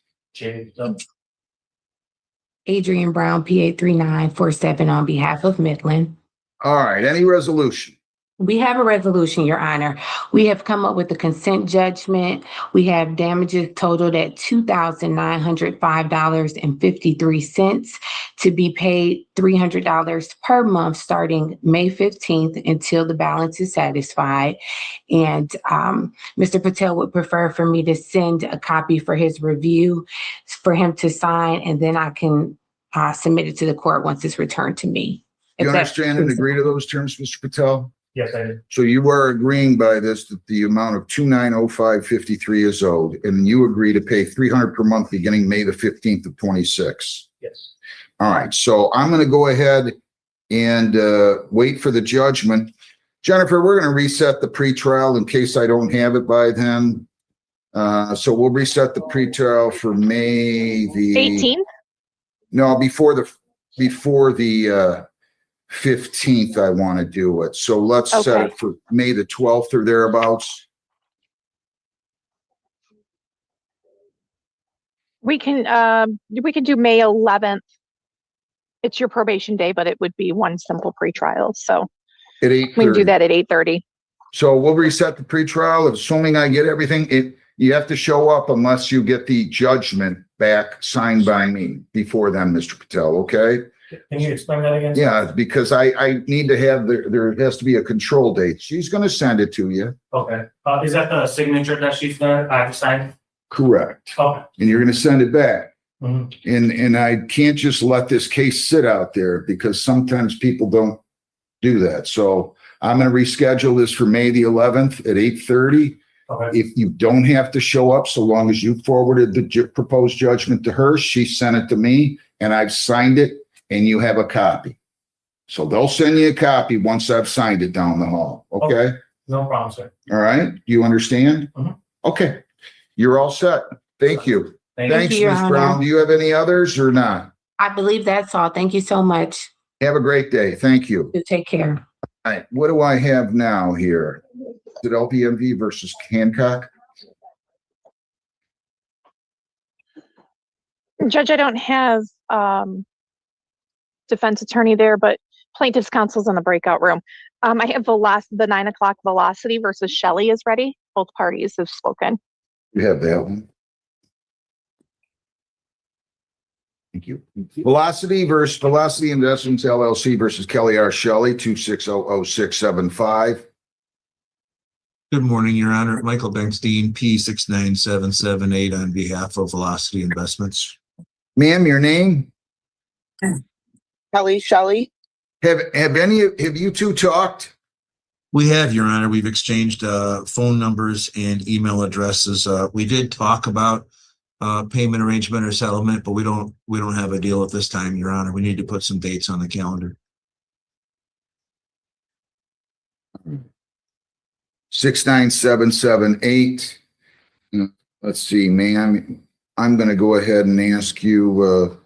Adrian Brown, PA 3947 on behalf of Midland. All right. Any resolution? We have a resolution, Your Honor. We have come up with a consent judgment. We have damages totaled at $2,905.53 to be paid $300 per month starting May 15th until the balance is satisfied. And Mr. Patel would prefer for me to send a copy for his review for him to sign, and then I can submit it to the court once it's returned to me. You understand and agree to those terms, Mr. Patel? Yes, I did. So you are agreeing by this that the amount of $2,905.53 is owed, and you agree to pay $300 per month beginning May the 15th of 26. Yes. All right. So I'm going to go ahead and wait for the judgment. Jennifer, we're going to reset the pretrial in case I don't have it by then. So we'll reset the pretrial for May the 18th. No, before the 15th, I want to do it. So let's set it for May the 12th or thereabouts. We can do May 11th. It's your probation day, but it would be one simple pretrial. So At we can do 8:30. that at 8:30. So we'll reset the pretrial. Assuming I get everything, you have to show up unless you get the judgment back signed by me before then, Mr. Patel, okay? Can you explain that again? Yeah, because I need to have, there has to be a control date. She's going to send it to you. Okay. Is that the signature that I have to sign? Correct. Okay. And you're going to send it back. Mhm. And I can't just let this case sit out there because sometimes people don't do that. So I'm going to reschedule this for May the 11th at 8:30. Okay. If you don't have to show up, so long as you forwarded the proposed judgment to her, she sent it to me and I've signed it and you have a copy. So they'll send you a copy once I've signed it down the hall. Okay? No problem, sir. All right. Do you understand? Mhm. Okay. You're all set. Thank you. Thanks, you, Your Ms. Honor. Brown. Do you have any others or not? I believe that's all. Thank you so much. Have a great day. Thank you. You take care. All right. What do I have now here? Is it LPMV versus Hancock? Judge, I don't have defense attorney there, but plaintiff's counsel's in the breakout room. I have the 9 o'clock Velocity versus Shelley is ready. Both parties have spoken. You have that one. Thank you. Velocity Investments LLC versus Kelly R. Shelley, 2600675. Good morning, Your Honor. Michael Bengstein, P69778 on behalf of Velocity Investments. Ma'am, your name? Kelly Shelley. Have you two talked? We have, Your Honor. We've exchanged phone numbers and email addresses. We did talk about payment arrangement or settlement, but we don't have a deal at this time, Your Honor. We need to put some dates on the calendar. 69778. Let's see, ma'am. I'm going to go ahead and ask you.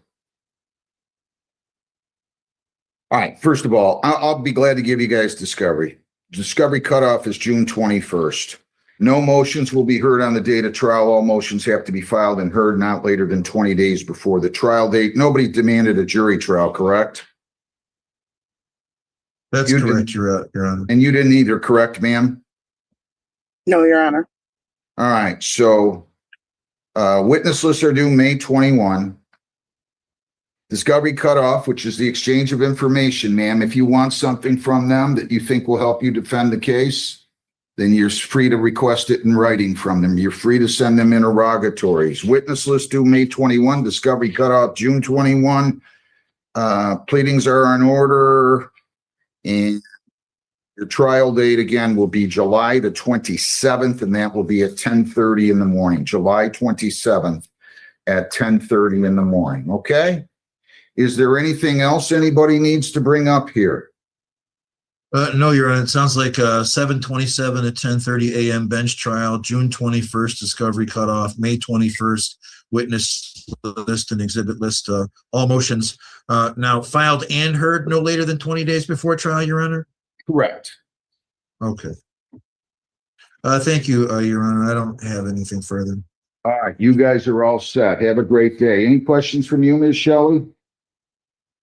All right. First of all, I'll be glad to give you guys discovery. Discovery cutoff is June 21st. No motions will be heard on the date of trial. All motions have to be filed and heard not later than 20 days before the trial date. Nobody demanded a jury trial, correct? That's correct, Your Honor. And you didn't either, correct, ma'am? No, Your Honor. All right. So witness lists are due May 21. Discovery cutoff, which is the exchange of information, ma'am. If you want something from them that you think will help you defend the case, then you're free to request it in writing from them. You're free to send them interrogatories. Witness list due May 21, discovery cutoff June 21. Pleadings are in order, and your trial date again will be July the 27th, and that will be at 10:30 in the morning. July 27th at 10:30 in the morning. Okay? Is there anything else anybody needs to bring up here? No, Your Honor. It sounds like 7/27 at 10:30 a.m. bench trial, June 21st discovery cutoff, May 21st witness list and exhibit list. All motions now filed and heard no later than 20 days before trial, Your Honor. Correct. Okay. Thank you, Your Honor. I don't have anything further. All right, you guys are all set. Have a great day. Any questions from you, Ms. Shelley?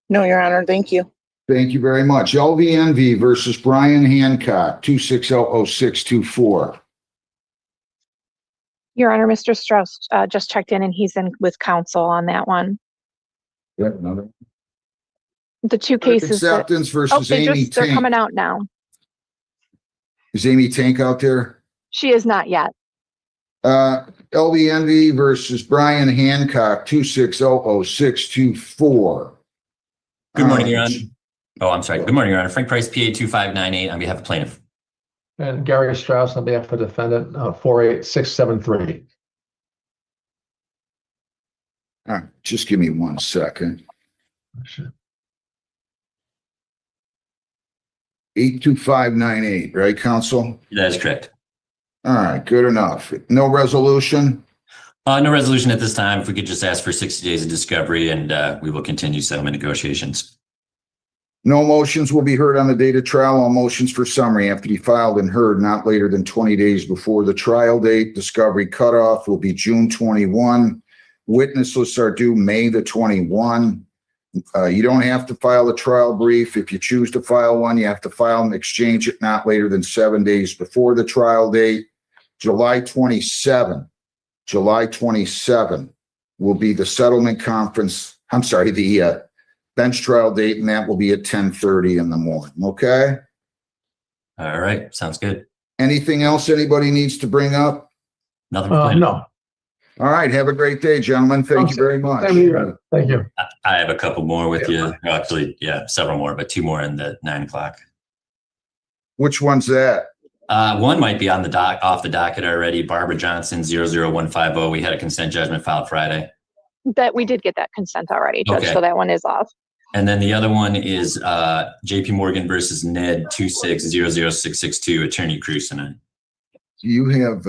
No, Your Honor. Thank you. Thank you very much. LVNV versus Brian Hancock, 2600624. Your Honor, Mr. Strauss just checked in and he's in with counsel on that one. Yep, another. The two cases. Acceptance versus they're Amy they're Tank. coming out now. Is Amy Tank out there? She is not yet. LVNV versus Brian Hancock, 2600624. Good morning, Your Honor. Oh, I'm sorry. Good morning, Your Honor. Frank Price, PA 2598 on behalf of plaintiff. And Gary Strauss on behalf of defendant, 48673. All right, just give me 1 second. Sure. 82598, right, counsel? That is correct. All right, good enough. No resolution? No resolution at this time. If we could just ask for 60 days of discovery, and we will continue settlement negotiations. No motions will be heard on the date of trial. All motions for summary have to be filed and heard not later than 20 days before the trial date. Discovery cutoff will be June 21. Witness lists are due May the 21. You don't have to file a trial brief. If you choose to file one, you have to file and exchange it not later than 7 days before the trial date. July 27 will be the settlement conference. I'm sorry, the bench trial date, and that will be at 10:30 in the morning. Okay. All right. Sounds good. Anything else anybody needs to bring up? Nothing. No. All right. Have a great day, gentlemen. Thank you very much. Thank you. I have a couple more with you. Actually, yeah, several more, but two more in the 9 o'clock. Which one's that? One might be on the off the docket already. Barbara Johnson, 00150. We had a consent judgment filed Friday. That we did get that consent already, Judge, Okay. so that one is off. And then the other one is JP Morgan versus Ned 2600662, Attorney Cruz and I. Do you have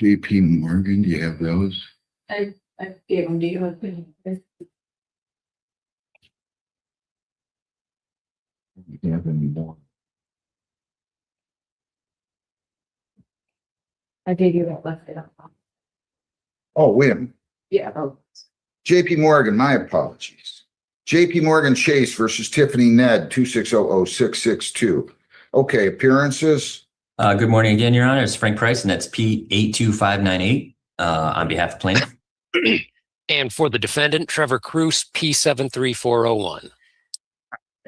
JP Morgan? Do you have those? I gave them to you. Do you have any more? I gave you that left it up. Oh, wait a minute. Yeah. JP Morgan, my apologies. JP Morgan Chase versus Tiffany Ned, 2600662. Okay, appearances. Good morning again, Your Honor. It's Frank Price, and that's P82598 on behalf of plaintiff. And for the defendant, Trevor Cruz, P73401.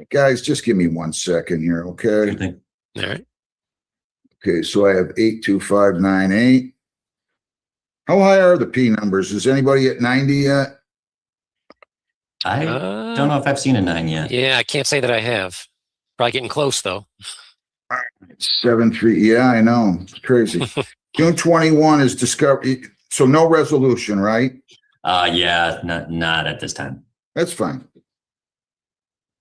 Guys, just give me 1 second here, okay? All right. Okay, so I have 82598. How high are the P numbers? Is anybody at 90 yet? I don't know if I've seen a 9 yet. Yeah, I can't say that I have. Probably getting close, though. 73. Yeah, I know. It's crazy. June 21 is discovery. So no resolution, right? Yeah, not at this time. That's fine.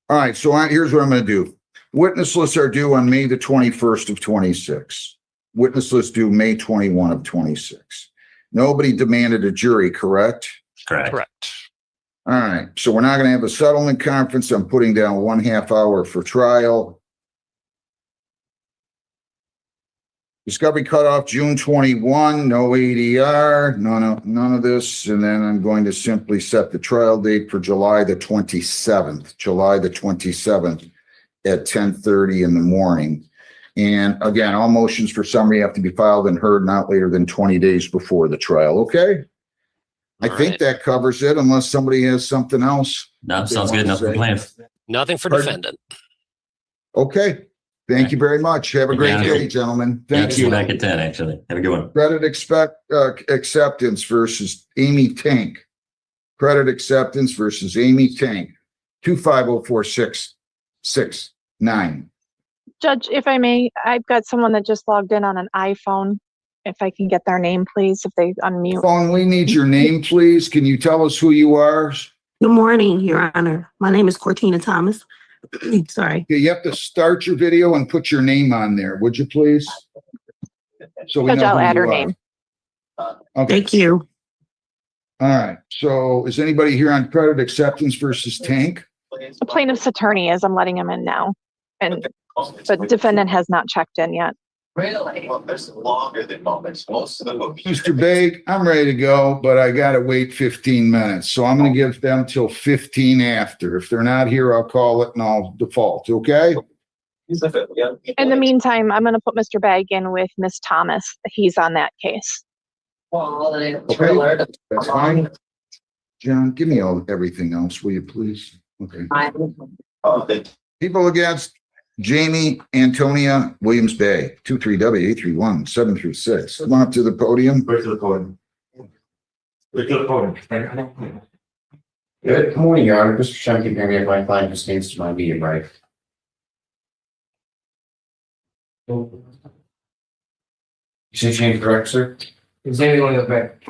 All right, so here's what I'm going to do. Witness lists are due on May the 21st of 26. Witness lists due May 21 of 26. Nobody demanded a jury, correct? Correct. All right, so we're not going to have a settlement conference. I'm putting down 1/2 hour for trial. Discovery cutoff June 21, no ADR, none of this. And then I'm going to simply set the trial date for July the 27th, at 10:30 in the morning. And again, all motions for summary have to be filed and heard not later than 20 days before the trial. Okay. I think that covers it unless somebody has something else. No, sounds good. Nothing for plaintiff. Nothing for Pardon? defendant. Okay. Thank you very much. Have a great Yeah. day, gentlemen. Yeah, Thank see you you. back at 10, actually. Have a good one. Credit acceptance versus Amy Tank. Credit acceptance versus Amy Tank. 2504669. Judge, if I may, I've got someone that just logged in on an iPhone. If I can get their name, please, if they unmute. Phone, we need your name, please. Can you tell us who you are? Good morning, Your Honor. My name is Cortina Thomas. Sorry. You have to start your video and put your name on there, would you please? So we Judge, know I'll who add you her are. name. Okay. Thank you. All right. So is anybody here on credit acceptance versus Tank? The plaintiff's attorney is. I'm letting him in now. But defendant has not checked in yet. Really? Well, there's longer than moments. Most of them will be. Mr. Baig, I'm ready to go, but I gotta wait 15 minutes. So I'm gonna give them till 15 after. If they're not here, I'll call it and I'll default, okay? In the meantime, I'm going to put Mr. Bagg in with Miss Thomas. He's on that case. Okay, that's fine. John, give me everything else, will you please? Okay. People against Jamie Antonia Williams Bay, 23W831-736. Come on up to the podium. Right to the podium. Right to the podium. Good morning, Your Honor. Mr. Chunky, hearing if my client just stands to my medium right. You say change correct, sir? Is anyone in the back?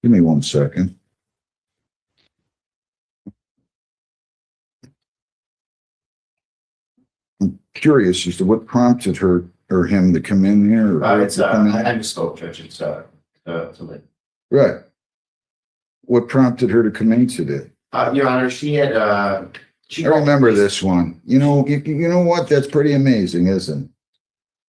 Give me 1 second. I'm curious as to what prompted her or him to come in here. Or It's, to come in. I misspoke, Judge. It's, Right. What prompted her to come in today? Your Honor, she had, I remember this one. You know what? That's pretty amazing, isn't it?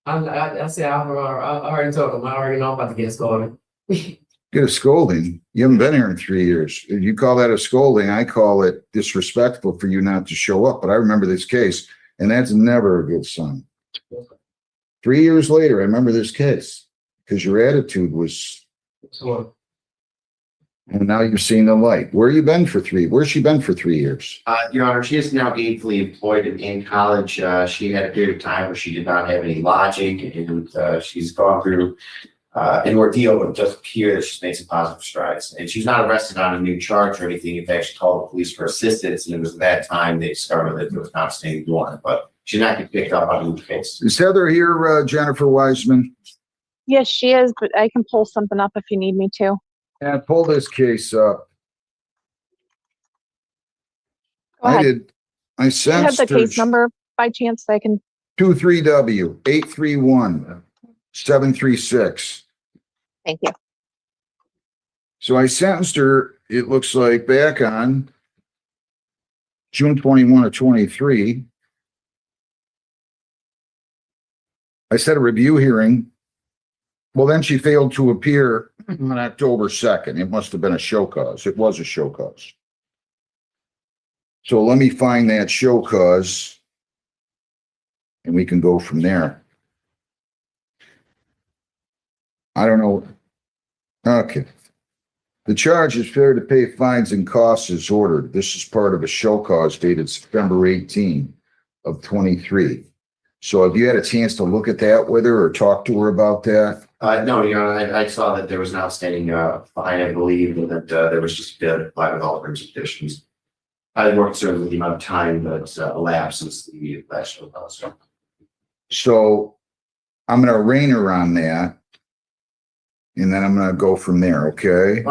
I said, I already told him, I already know I'm about to get scolded. Get a scolding. You haven't been here in 3 years. If you call that a scolding, I call it disrespectful for you not to show up. But I remember this case, and that's never a good sign. 3 years later, I remember this case because your attitude was, and now you've seen the light. Where's she been for 3 years? Your Honor, she is now gainfully employed in college. She had a period of time where she did not have any logic, and she's gone through an ordeal, but it does appear that she's made some positive strides. And she's not arrested on a new charge or anything. In fact, she called the police for assistance, and it was at that time they discovered that there was not a standing warrant, but she's not getting picked up on a new case. Is Heather here, Jennifer Wiseman? Yes, she is, but I can pull something up if you need me to. Yeah, pull this case up. Go ahead. I Do you have sensed the case number by chance that I can? 23W831-736. Thank you. So I sentenced her, it looks like, back on June 21 of 23. I set a review hearing. Well, then she failed to appear on October 2nd. It must have been a show cause. It was a show cause. So let me find that show cause and we can go from there. I don't know. Okay. The charge is failure to pay fines and costs as ordered. This is part of a show cause dated September 18 of 23. So have you had a chance to look at that with her or talk to her about that? No, Your Honor, I saw that there was an outstanding fine, I believe, and that there was just a apply with all terms and conditions. I worked concerned with the amount of time that's elapsed since the last show cause. So I'm going to arraign her on that. And then I'm going to go from there, okay?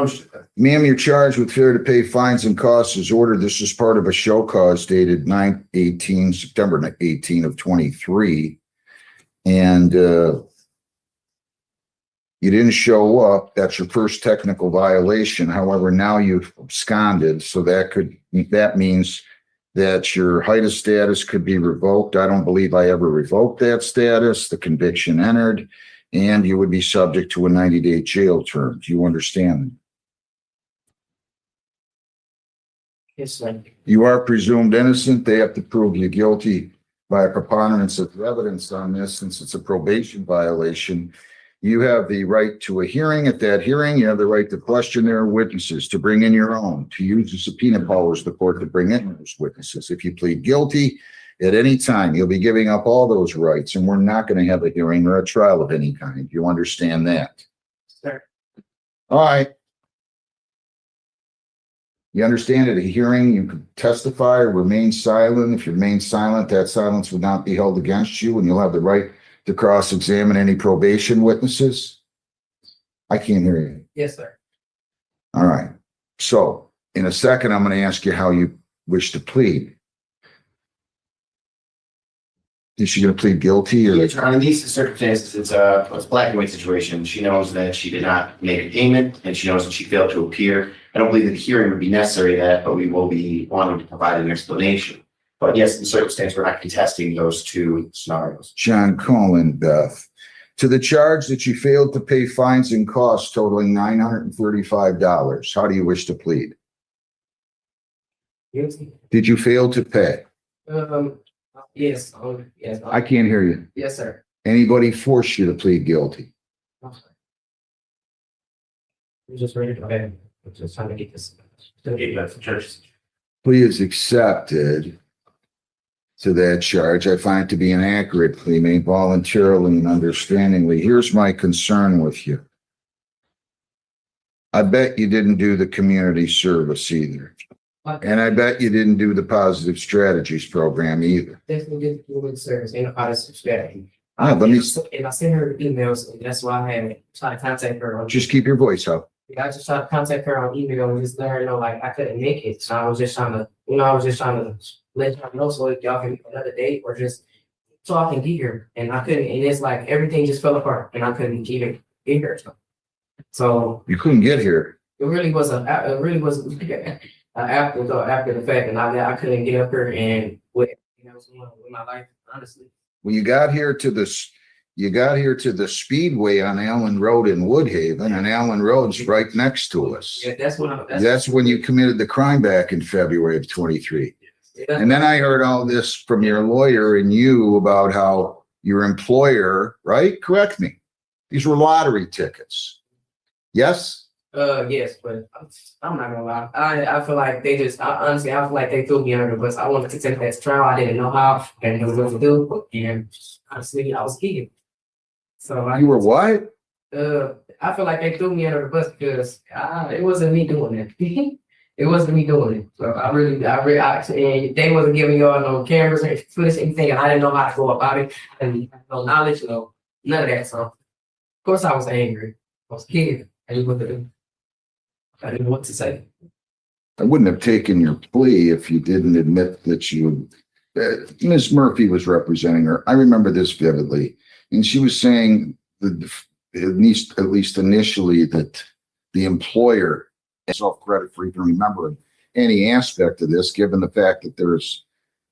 Ma'am, you're charged with failure to pay fines and costs as ordered. This is part of a show cause dated September 18 of 23. And you didn't show up. That's your first technical violation. However, now you've absconded. So that means that your height of status could be revoked. I don't believe I ever revoked that status. The conviction entered. And you would be subject to a 90-day jail term. Do you understand? Yes, sir. You are presumed innocent. They have to prove you guilty by a preponderance of evidence on this, since it's a probation violation. You have the right to a hearing. At that hearing, you have the right to question their witnesses, to bring in your own, to use the subpoena powers of the court to bring in those witnesses. If you plead guilty at any time, you'll be giving up all those rights, and we're not going to have a hearing or a trial of any kind. You understand that? Sir. All right. You understand at a hearing, you could testify or remain silent. If you remain silent, that silence would not be held against you, and you'll have the right to cross-examine any probation witnesses. I can't hear you. Yes, sir. All right. So in a second, I'm going to ask you how you wish to plead. Is she going to plead guilty or? Yes, in these circumstances, it's a black and white situation. She knows that she did not make a payment and she knows that she failed to appear. I don't believe that a hearing would be necessary that, but we will be wanting to provide an explanation. But yes, in the circumstance, we're not contesting those two scenarios. John Colin, Beth, to the charge that you failed to pay fines and costs totaling $935. How do you wish to plead? Guilty. Did you fail to pay? Yes. Yes. I can't hear you. Yes, sir. Anybody force you to plead guilty? I'm just ready to pay. I'm just trying to get this. To get back to church. Plea is accepted to that charge. I find it to be an accurate plea made voluntarily and understandingly. Here's my concern with you. I bet you didn't do the community service either. And I bet you didn't do the positive strategies program either. Definitely did the service in a positive strategy. Let me And I sent her emails, and that's why I had tried to contact her. just keep your voice up. I just tried to contact her on email and just let her know like I couldn't make it. So I was just trying to, let y'all know so y'all can make another date or just talk and get here. And I couldn't, and it's like everything just fell apart and I couldn't even get here. So You couldn't get here. it really was after the fact, and I couldn't get up here and with my life, honestly. When you got here to this, you got here to the Speedway on Allen Road in Woodhaven, and Allen Road's right next to us. Yeah, That's when you committed the crime back in February of 23. And then I heard all this from your lawyer and you about how your employer, right? Correct me. These were lottery tickets. Yes? Yes, but I'm not gonna lie. I feel like honestly, I feel like they threw me under the bus. I wanted to take that trial. I didn't know how and it was what to do. And honestly, I was scared. So You were what? I feel like they threw me under the bus because it wasn't me doing it. It wasn't me doing it. So and they wasn't giving y'all no cameras or footage, anything, and I didn't know how to go about it. And no knowledge, none of that. So of course I was angry. I was scared. I didn't know what to do. I didn't know what to say. I wouldn't have taken your plea if you didn't admit that you, Ms. Murphy was representing her. I remember this vividly. And she was saying that at least initially that the employer has self-credit for even remembering any aspect of this, given the fact that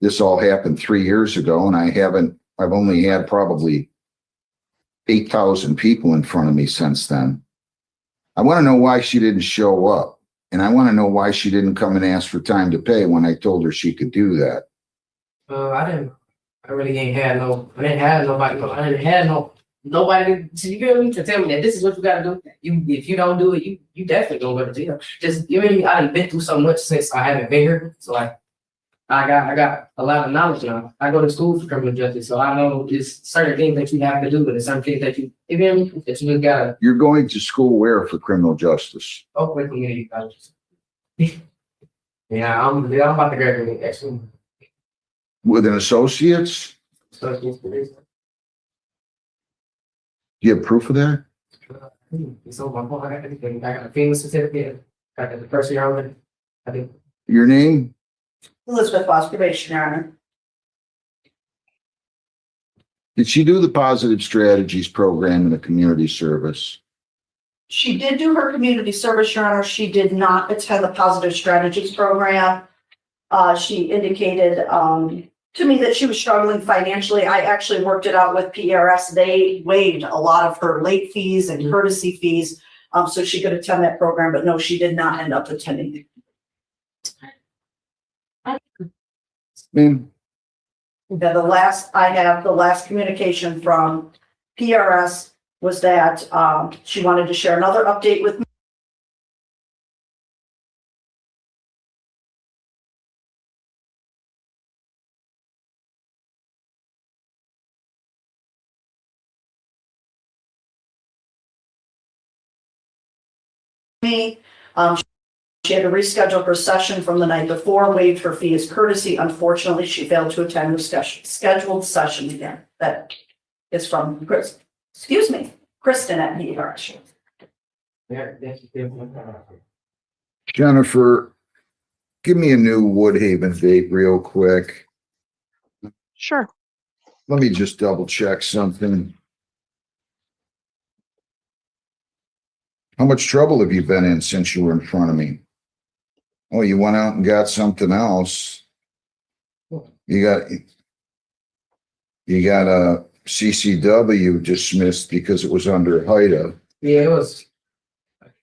this all happened 3 years ago. And I've only had probably 8,000 people in front of me since then. I want to know why she didn't show up. And I want to know why she didn't come and ask for time to pay when I told her she could do that. I really ain't had I didn't have nobody. I didn't have nobody to, you feel me, to tell me that this is what you gotta do. If you don't do it, you definitely gonna go to jail. Just, I've been through so much since I haven't been here. So I got a lot of knowledge now. I go to school for criminal justice, so I know there's certain things that you have to do, but there's some things that you feel me, that you just gotta. You're going to school where for criminal justice? Oakland Community College. Yeah, I'm about to graduate actually. With an associate's? So, You have proof of that? it's on my phone. I got everything. I got a FEMA certificate. I got the first year on it. I do. Your name? Elizabeth Loss, probation, Your Honor. Did she do the positive strategies program in the community service? She did do her community service, Your Honor. She did not attend the positive strategies program. She indicated to me that she was struggling financially. I actually worked it out with PRS. They waived a lot of her late fees and courtesy fees, so she could attend that program, but no, she did not end up attending. Ma'am? The last communication from PRS was that she wanted to share another update with me. She had to reschedule her session from the night before, waived her fee as courtesy. Unfortunately, she failed to attend the scheduled session again. That is from Kristen at NER. Jennifer, give me a new Woodhaven date real quick. Sure. Let me just double check something. How much trouble have you been in since you were in front of me? Oh, you went out and got something else. You got a CCW dismissed because it was under HIDA. Yeah, it was.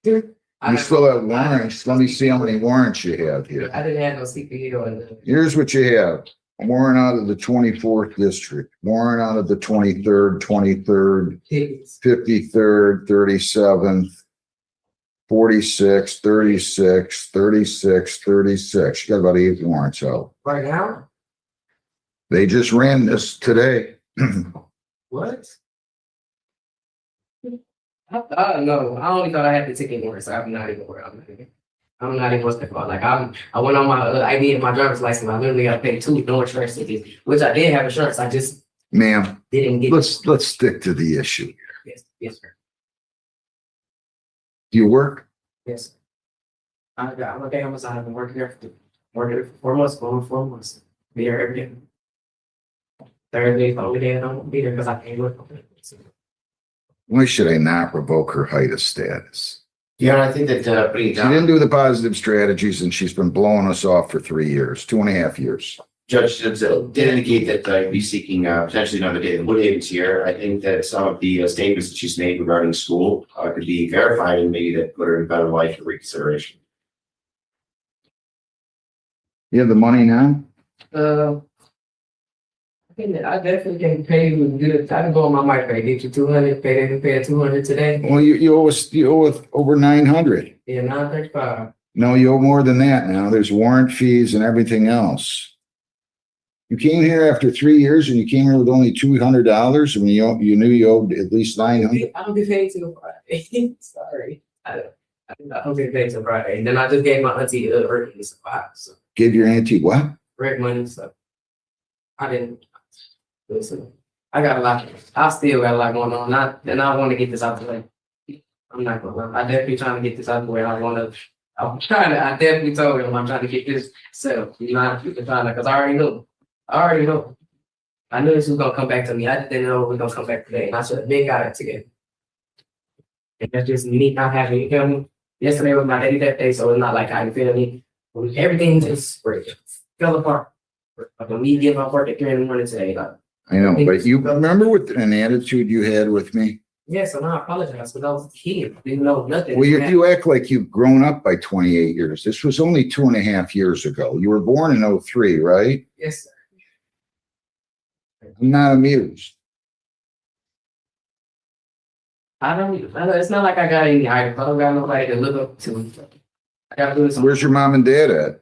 You still have warrants. Let me see how many warrants you have here. I didn't have no CPU. Here's what you have. A warrant out of the 24th district, warrant out of the 23rd, 23rd, 53rd, 37th, 46, 36, 36, 36. You got about 8 warrants out. Right now? They just ran this today. What? I don't know. I only thought I had the ticket warrant, so I'm not even worried. I'm not even what's that called. Like I went on my ID and my driver's license. I literally got to pay 2 no insurance tickets, which I did have insurance. I just Ma'am, didn't get. let's stick to the issue. Yes, sir. Do you work? Yes. I'm a Amazon. I've been working here for 4 months, going on 4 months. Be here every day. Thursday, the only day I don't be there because I can't work. Why should I not revoke her HIDA status? Yeah, I think that She didn't do the positive strategies and she's been blowing us off for 3 years, 2.5 years. Judge did indicate that I'd be seeking potentially another day in Woodhaven's here. I think that some of the statements that she's made regarding school could be verified and maybe that put her in a better light for reconsideration. You have the money now? I definitely can pay you good. I can go on my mic pay, get you 200, pay 200 today. Well, you owe us over 900. Yeah, 935. No, you owe more than that now. There's warrant fees and everything else. You came here after 3 years and you came here with only $200 when you knew you owed at least 900. I don't get paid till Friday. Sorry. I don't get paid till Friday. And then I just gave my auntie rent money. So Give your auntie what? rent money, so I didn't. Listen, I got a lot. I still got a lot going on. And I want to get this out the way. I'm not gonna lie. I definitely trying to get this out the way. I definitely told him I'm trying to get this settled. You know, I'm trying to, because I already know. I knew this was gonna come back to me. I didn't know it was gonna come back today. And I should have been got it together. And that's just me not having, you feel me? Yesterday was my daddy that day, so it's not like I feel me. Everything just fell apart. Like when we get my work at 3 in the morning today, like. I know, but you remember what an attitude you had with me? Yes, and I apologize, but I was a kid, didn't know nothing. Well, you act like you've grown up by 28 years. This was only 2.5 years ago. You were born in 2003, right? Yes, sir. I'm not amused. I don't, it's not like I got any items. I don't got nobody to look up to. I gotta do this. Where's your mom and dad at?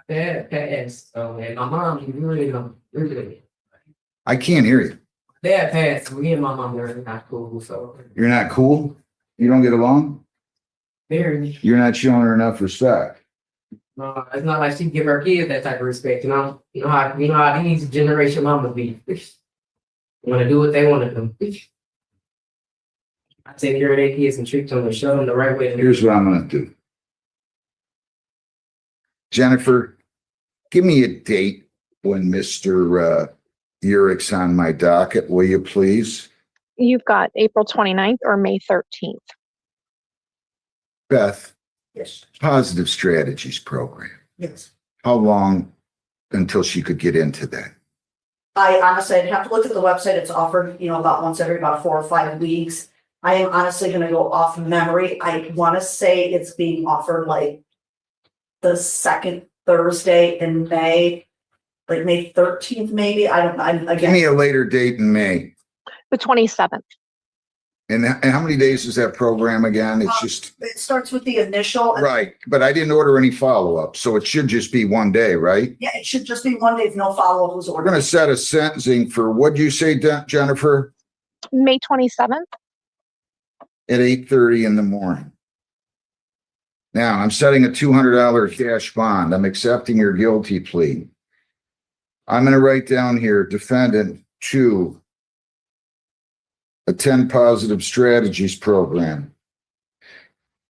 Dad passed, and my mom, really. I can't hear you. Dad passed, me and my mom are not cool, so. You're not cool? You don't get along? Very. You're not showing her enough respect. No, it's not like she give her kids that type of respect, you know? You know how these generation mamas be. Want to do what they want to do. I take care of their kids and treat them and show them the right way. Here's what I'm gonna do. Jennifer, give me a date when Mr. Urick's on my docket, will you please? You've got April 29th or May 13th. Beth, Yes. positive strategies program. Yes. How long until she could get into that? I honestly, I'd have to look at the website. It's offered, about once every about 4 or 5 weeks. I am honestly gonna go off memory. I wanna say it's being offered like the second Thursday in May, like May 13th, maybe. I don't, I'm Give me again, a later date in May. The 27th. And how many days is that program again? It's just, It starts with the initial. right, but I didn't order any follow-up, so it should just be one day, right? Yeah, it should just be one day if no follow-up was We're ordered. gonna set a sentencing for, what'd you say, Jennifer? May 27th. At 8:30 in the morning. Now, I'm setting a $200 cash bond. I'm accepting your guilty plea. I'm gonna write down here, defendant 2, attend positive strategies program.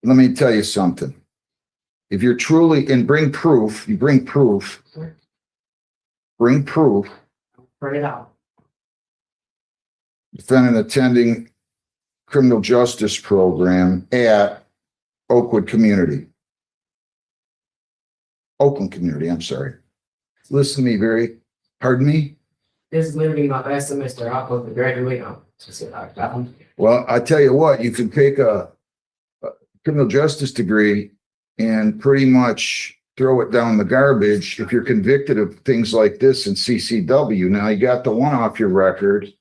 Let me tell you something. If you're truly, and bring proof, you bring proof. Bring proof. Print it out. Defendant attending criminal justice program at Oakland Community, I'm sorry. Listen to me pardon me? This is literally my last semester. I'm supposed to graduate on. Well, I tell you what, you can take a criminal justice degree and pretty much throw it down the garbage if you're convicted of things like this in CCW. Now you got the one off your record,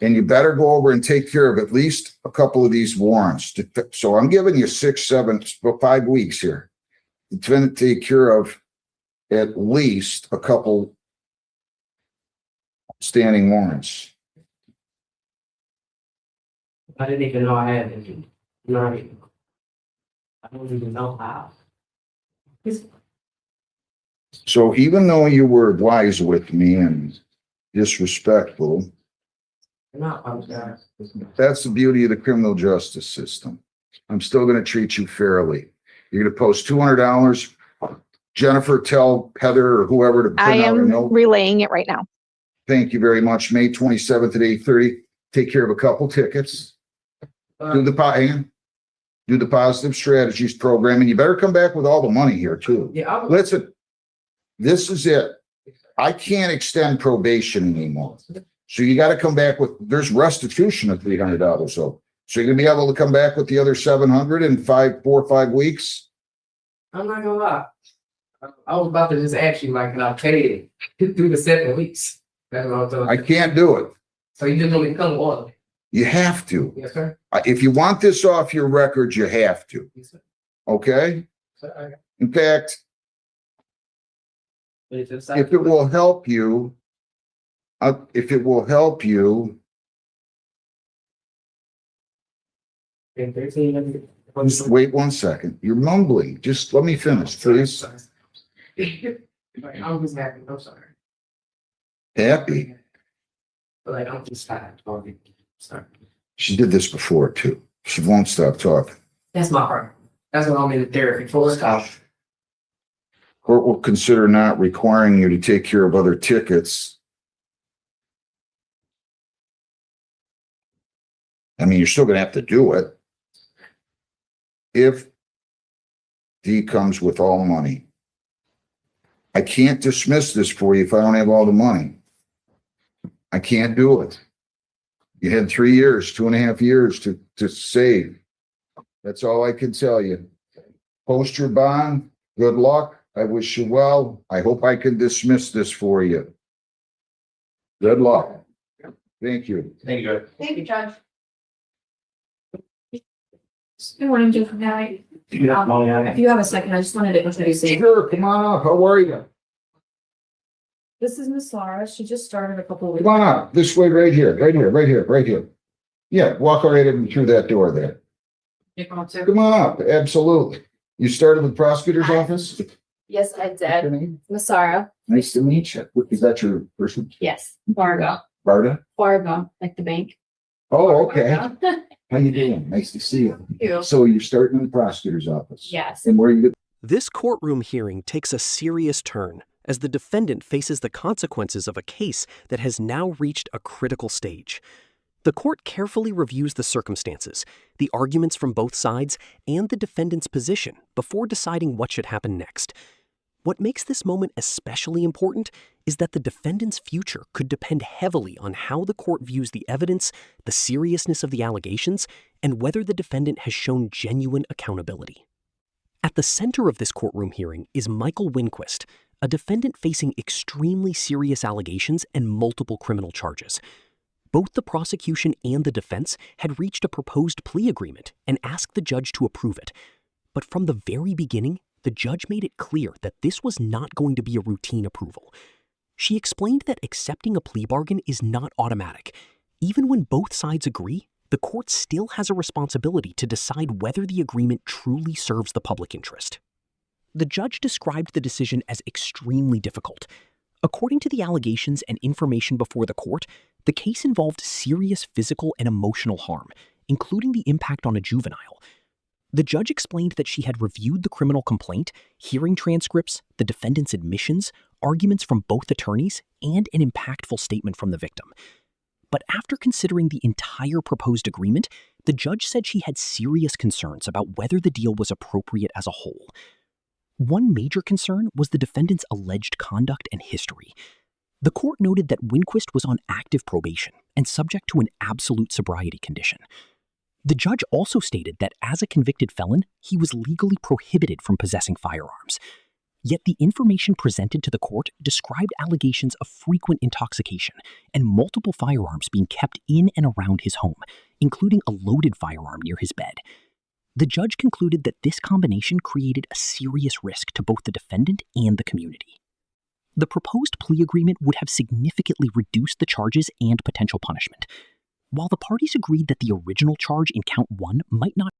and you better go over and take care of at least a couple of these warrants. So I'm giving you 5 weeks here. It's going to take care of at least a couple standing warrants. I didn't even know I had it. I don't even know how. So even though you were wise with me and disrespectful, that's the beauty of the criminal justice system. I'm still going to treat you fairly. You're going to post $200. Jennifer, tell Heather or whoever to I print out a am note. relaying it right now. Thank you very much. May 27th at 8:30. Take care of a couple tickets. Do the positive strategies program, and you better come back with all the money here too. Yeah, Listen, this is it. I can't extend probation anymore. So you got to come back with, there's restitution of $300. So you're going to be able to come back with the other 700 in 4 or 5 weeks. I'm not gonna lie. I was about to just ask you, like, can I pay it through the 7 weeks? That's what I was doing. I can't do it. So you just want me to come order? You have to. Yes, sir. If you want this off your record, you have to. Yes, sir. Okay? Sir, In fact, if it will help you, just wait 1 second. You're mumbling. Just let me finish, please. I'm just happy. I'm sorry. Happy. But like, I'm just tired. Sorry. She did this before too. She won't stop talking. That's my part. That's what I'm in therapy for. Court will consider not requiring you to take care of other tickets. I mean, you're still gonna have to do it. If D comes with all money. I can't dismiss this for you if I don't have all the money. I can't do it. You had 3 years, 2.5 years to save. That's all I can tell you. Post your bond. Good luck. I wish you well. I hope I can dismiss this for you. Good luck. Thank you. Thank you. Thank you, Judge. Good morning, Judge McNally. If you have a second, I just wanted to introduce you. Sure, come on up. How are you? This is Miss Laura. She just started a couple of weeks. Come on up. This way, right here. Yeah, walk right in through that door there. Come on up. Absolutely. You started with prosecutor's office? Yes, I What's your did. name? Miss Laura. Nice to meet you. Is that your person? Yes. Fargo. Barda? Fargo, like the bank. Oh, okay. How you doing? Nice to see you. You. So you're starting in the prosecutor's office? Yes. And where you? This courtroom hearing takes a serious turn as the defendant faces the consequences of a case that has now reached a critical stage. The court carefully reviews the circumstances, the arguments from both sides, and the defendant's position before deciding what should happen next. What makes this moment especially important is that the defendant's future could depend heavily on how the court views the evidence, the seriousness of the allegations, and whether the defendant has shown genuine accountability. At the center of this courtroom hearing is Michael Winquist, a defendant facing extremely serious allegations and multiple criminal charges. Both the prosecution and the defense had reached a proposed plea agreement and asked the judge to approve it. But from the very beginning, the judge made it clear that this was not going to be a routine approval. She explained that accepting a plea bargain is not automatic. Even when both sides agree, the court still has a responsibility to decide whether the agreement truly serves the public interest. The judge described the decision as extremely difficult. According to the allegations and information before the court, the case involved serious physical and emotional harm, including the impact on a juvenile. The judge explained that she had reviewed the criminal complaint, hearing transcripts, the defendant's admissions, arguments from both attorneys, and an impactful statement from the victim. But after considering the entire proposed agreement, the judge said she had serious concerns about whether the deal was appropriate as a whole. One major concern was the defendant's alleged conduct and history. The court noted that Winquist was on active probation and subject to an absolute sobriety condition. The judge also stated that as a convicted felon, he was legally prohibited from possessing firearms. Yet the information presented to the court described allegations of frequent intoxication and multiple firearms being kept in and around his home, including a loaded firearm near his bed. The judge concluded that this combination created a serious risk to both the defendant and the community. The proposed plea agreement would have significantly reduced the charges and potential punishment. While the parties agreed that the original charge in count 1 might not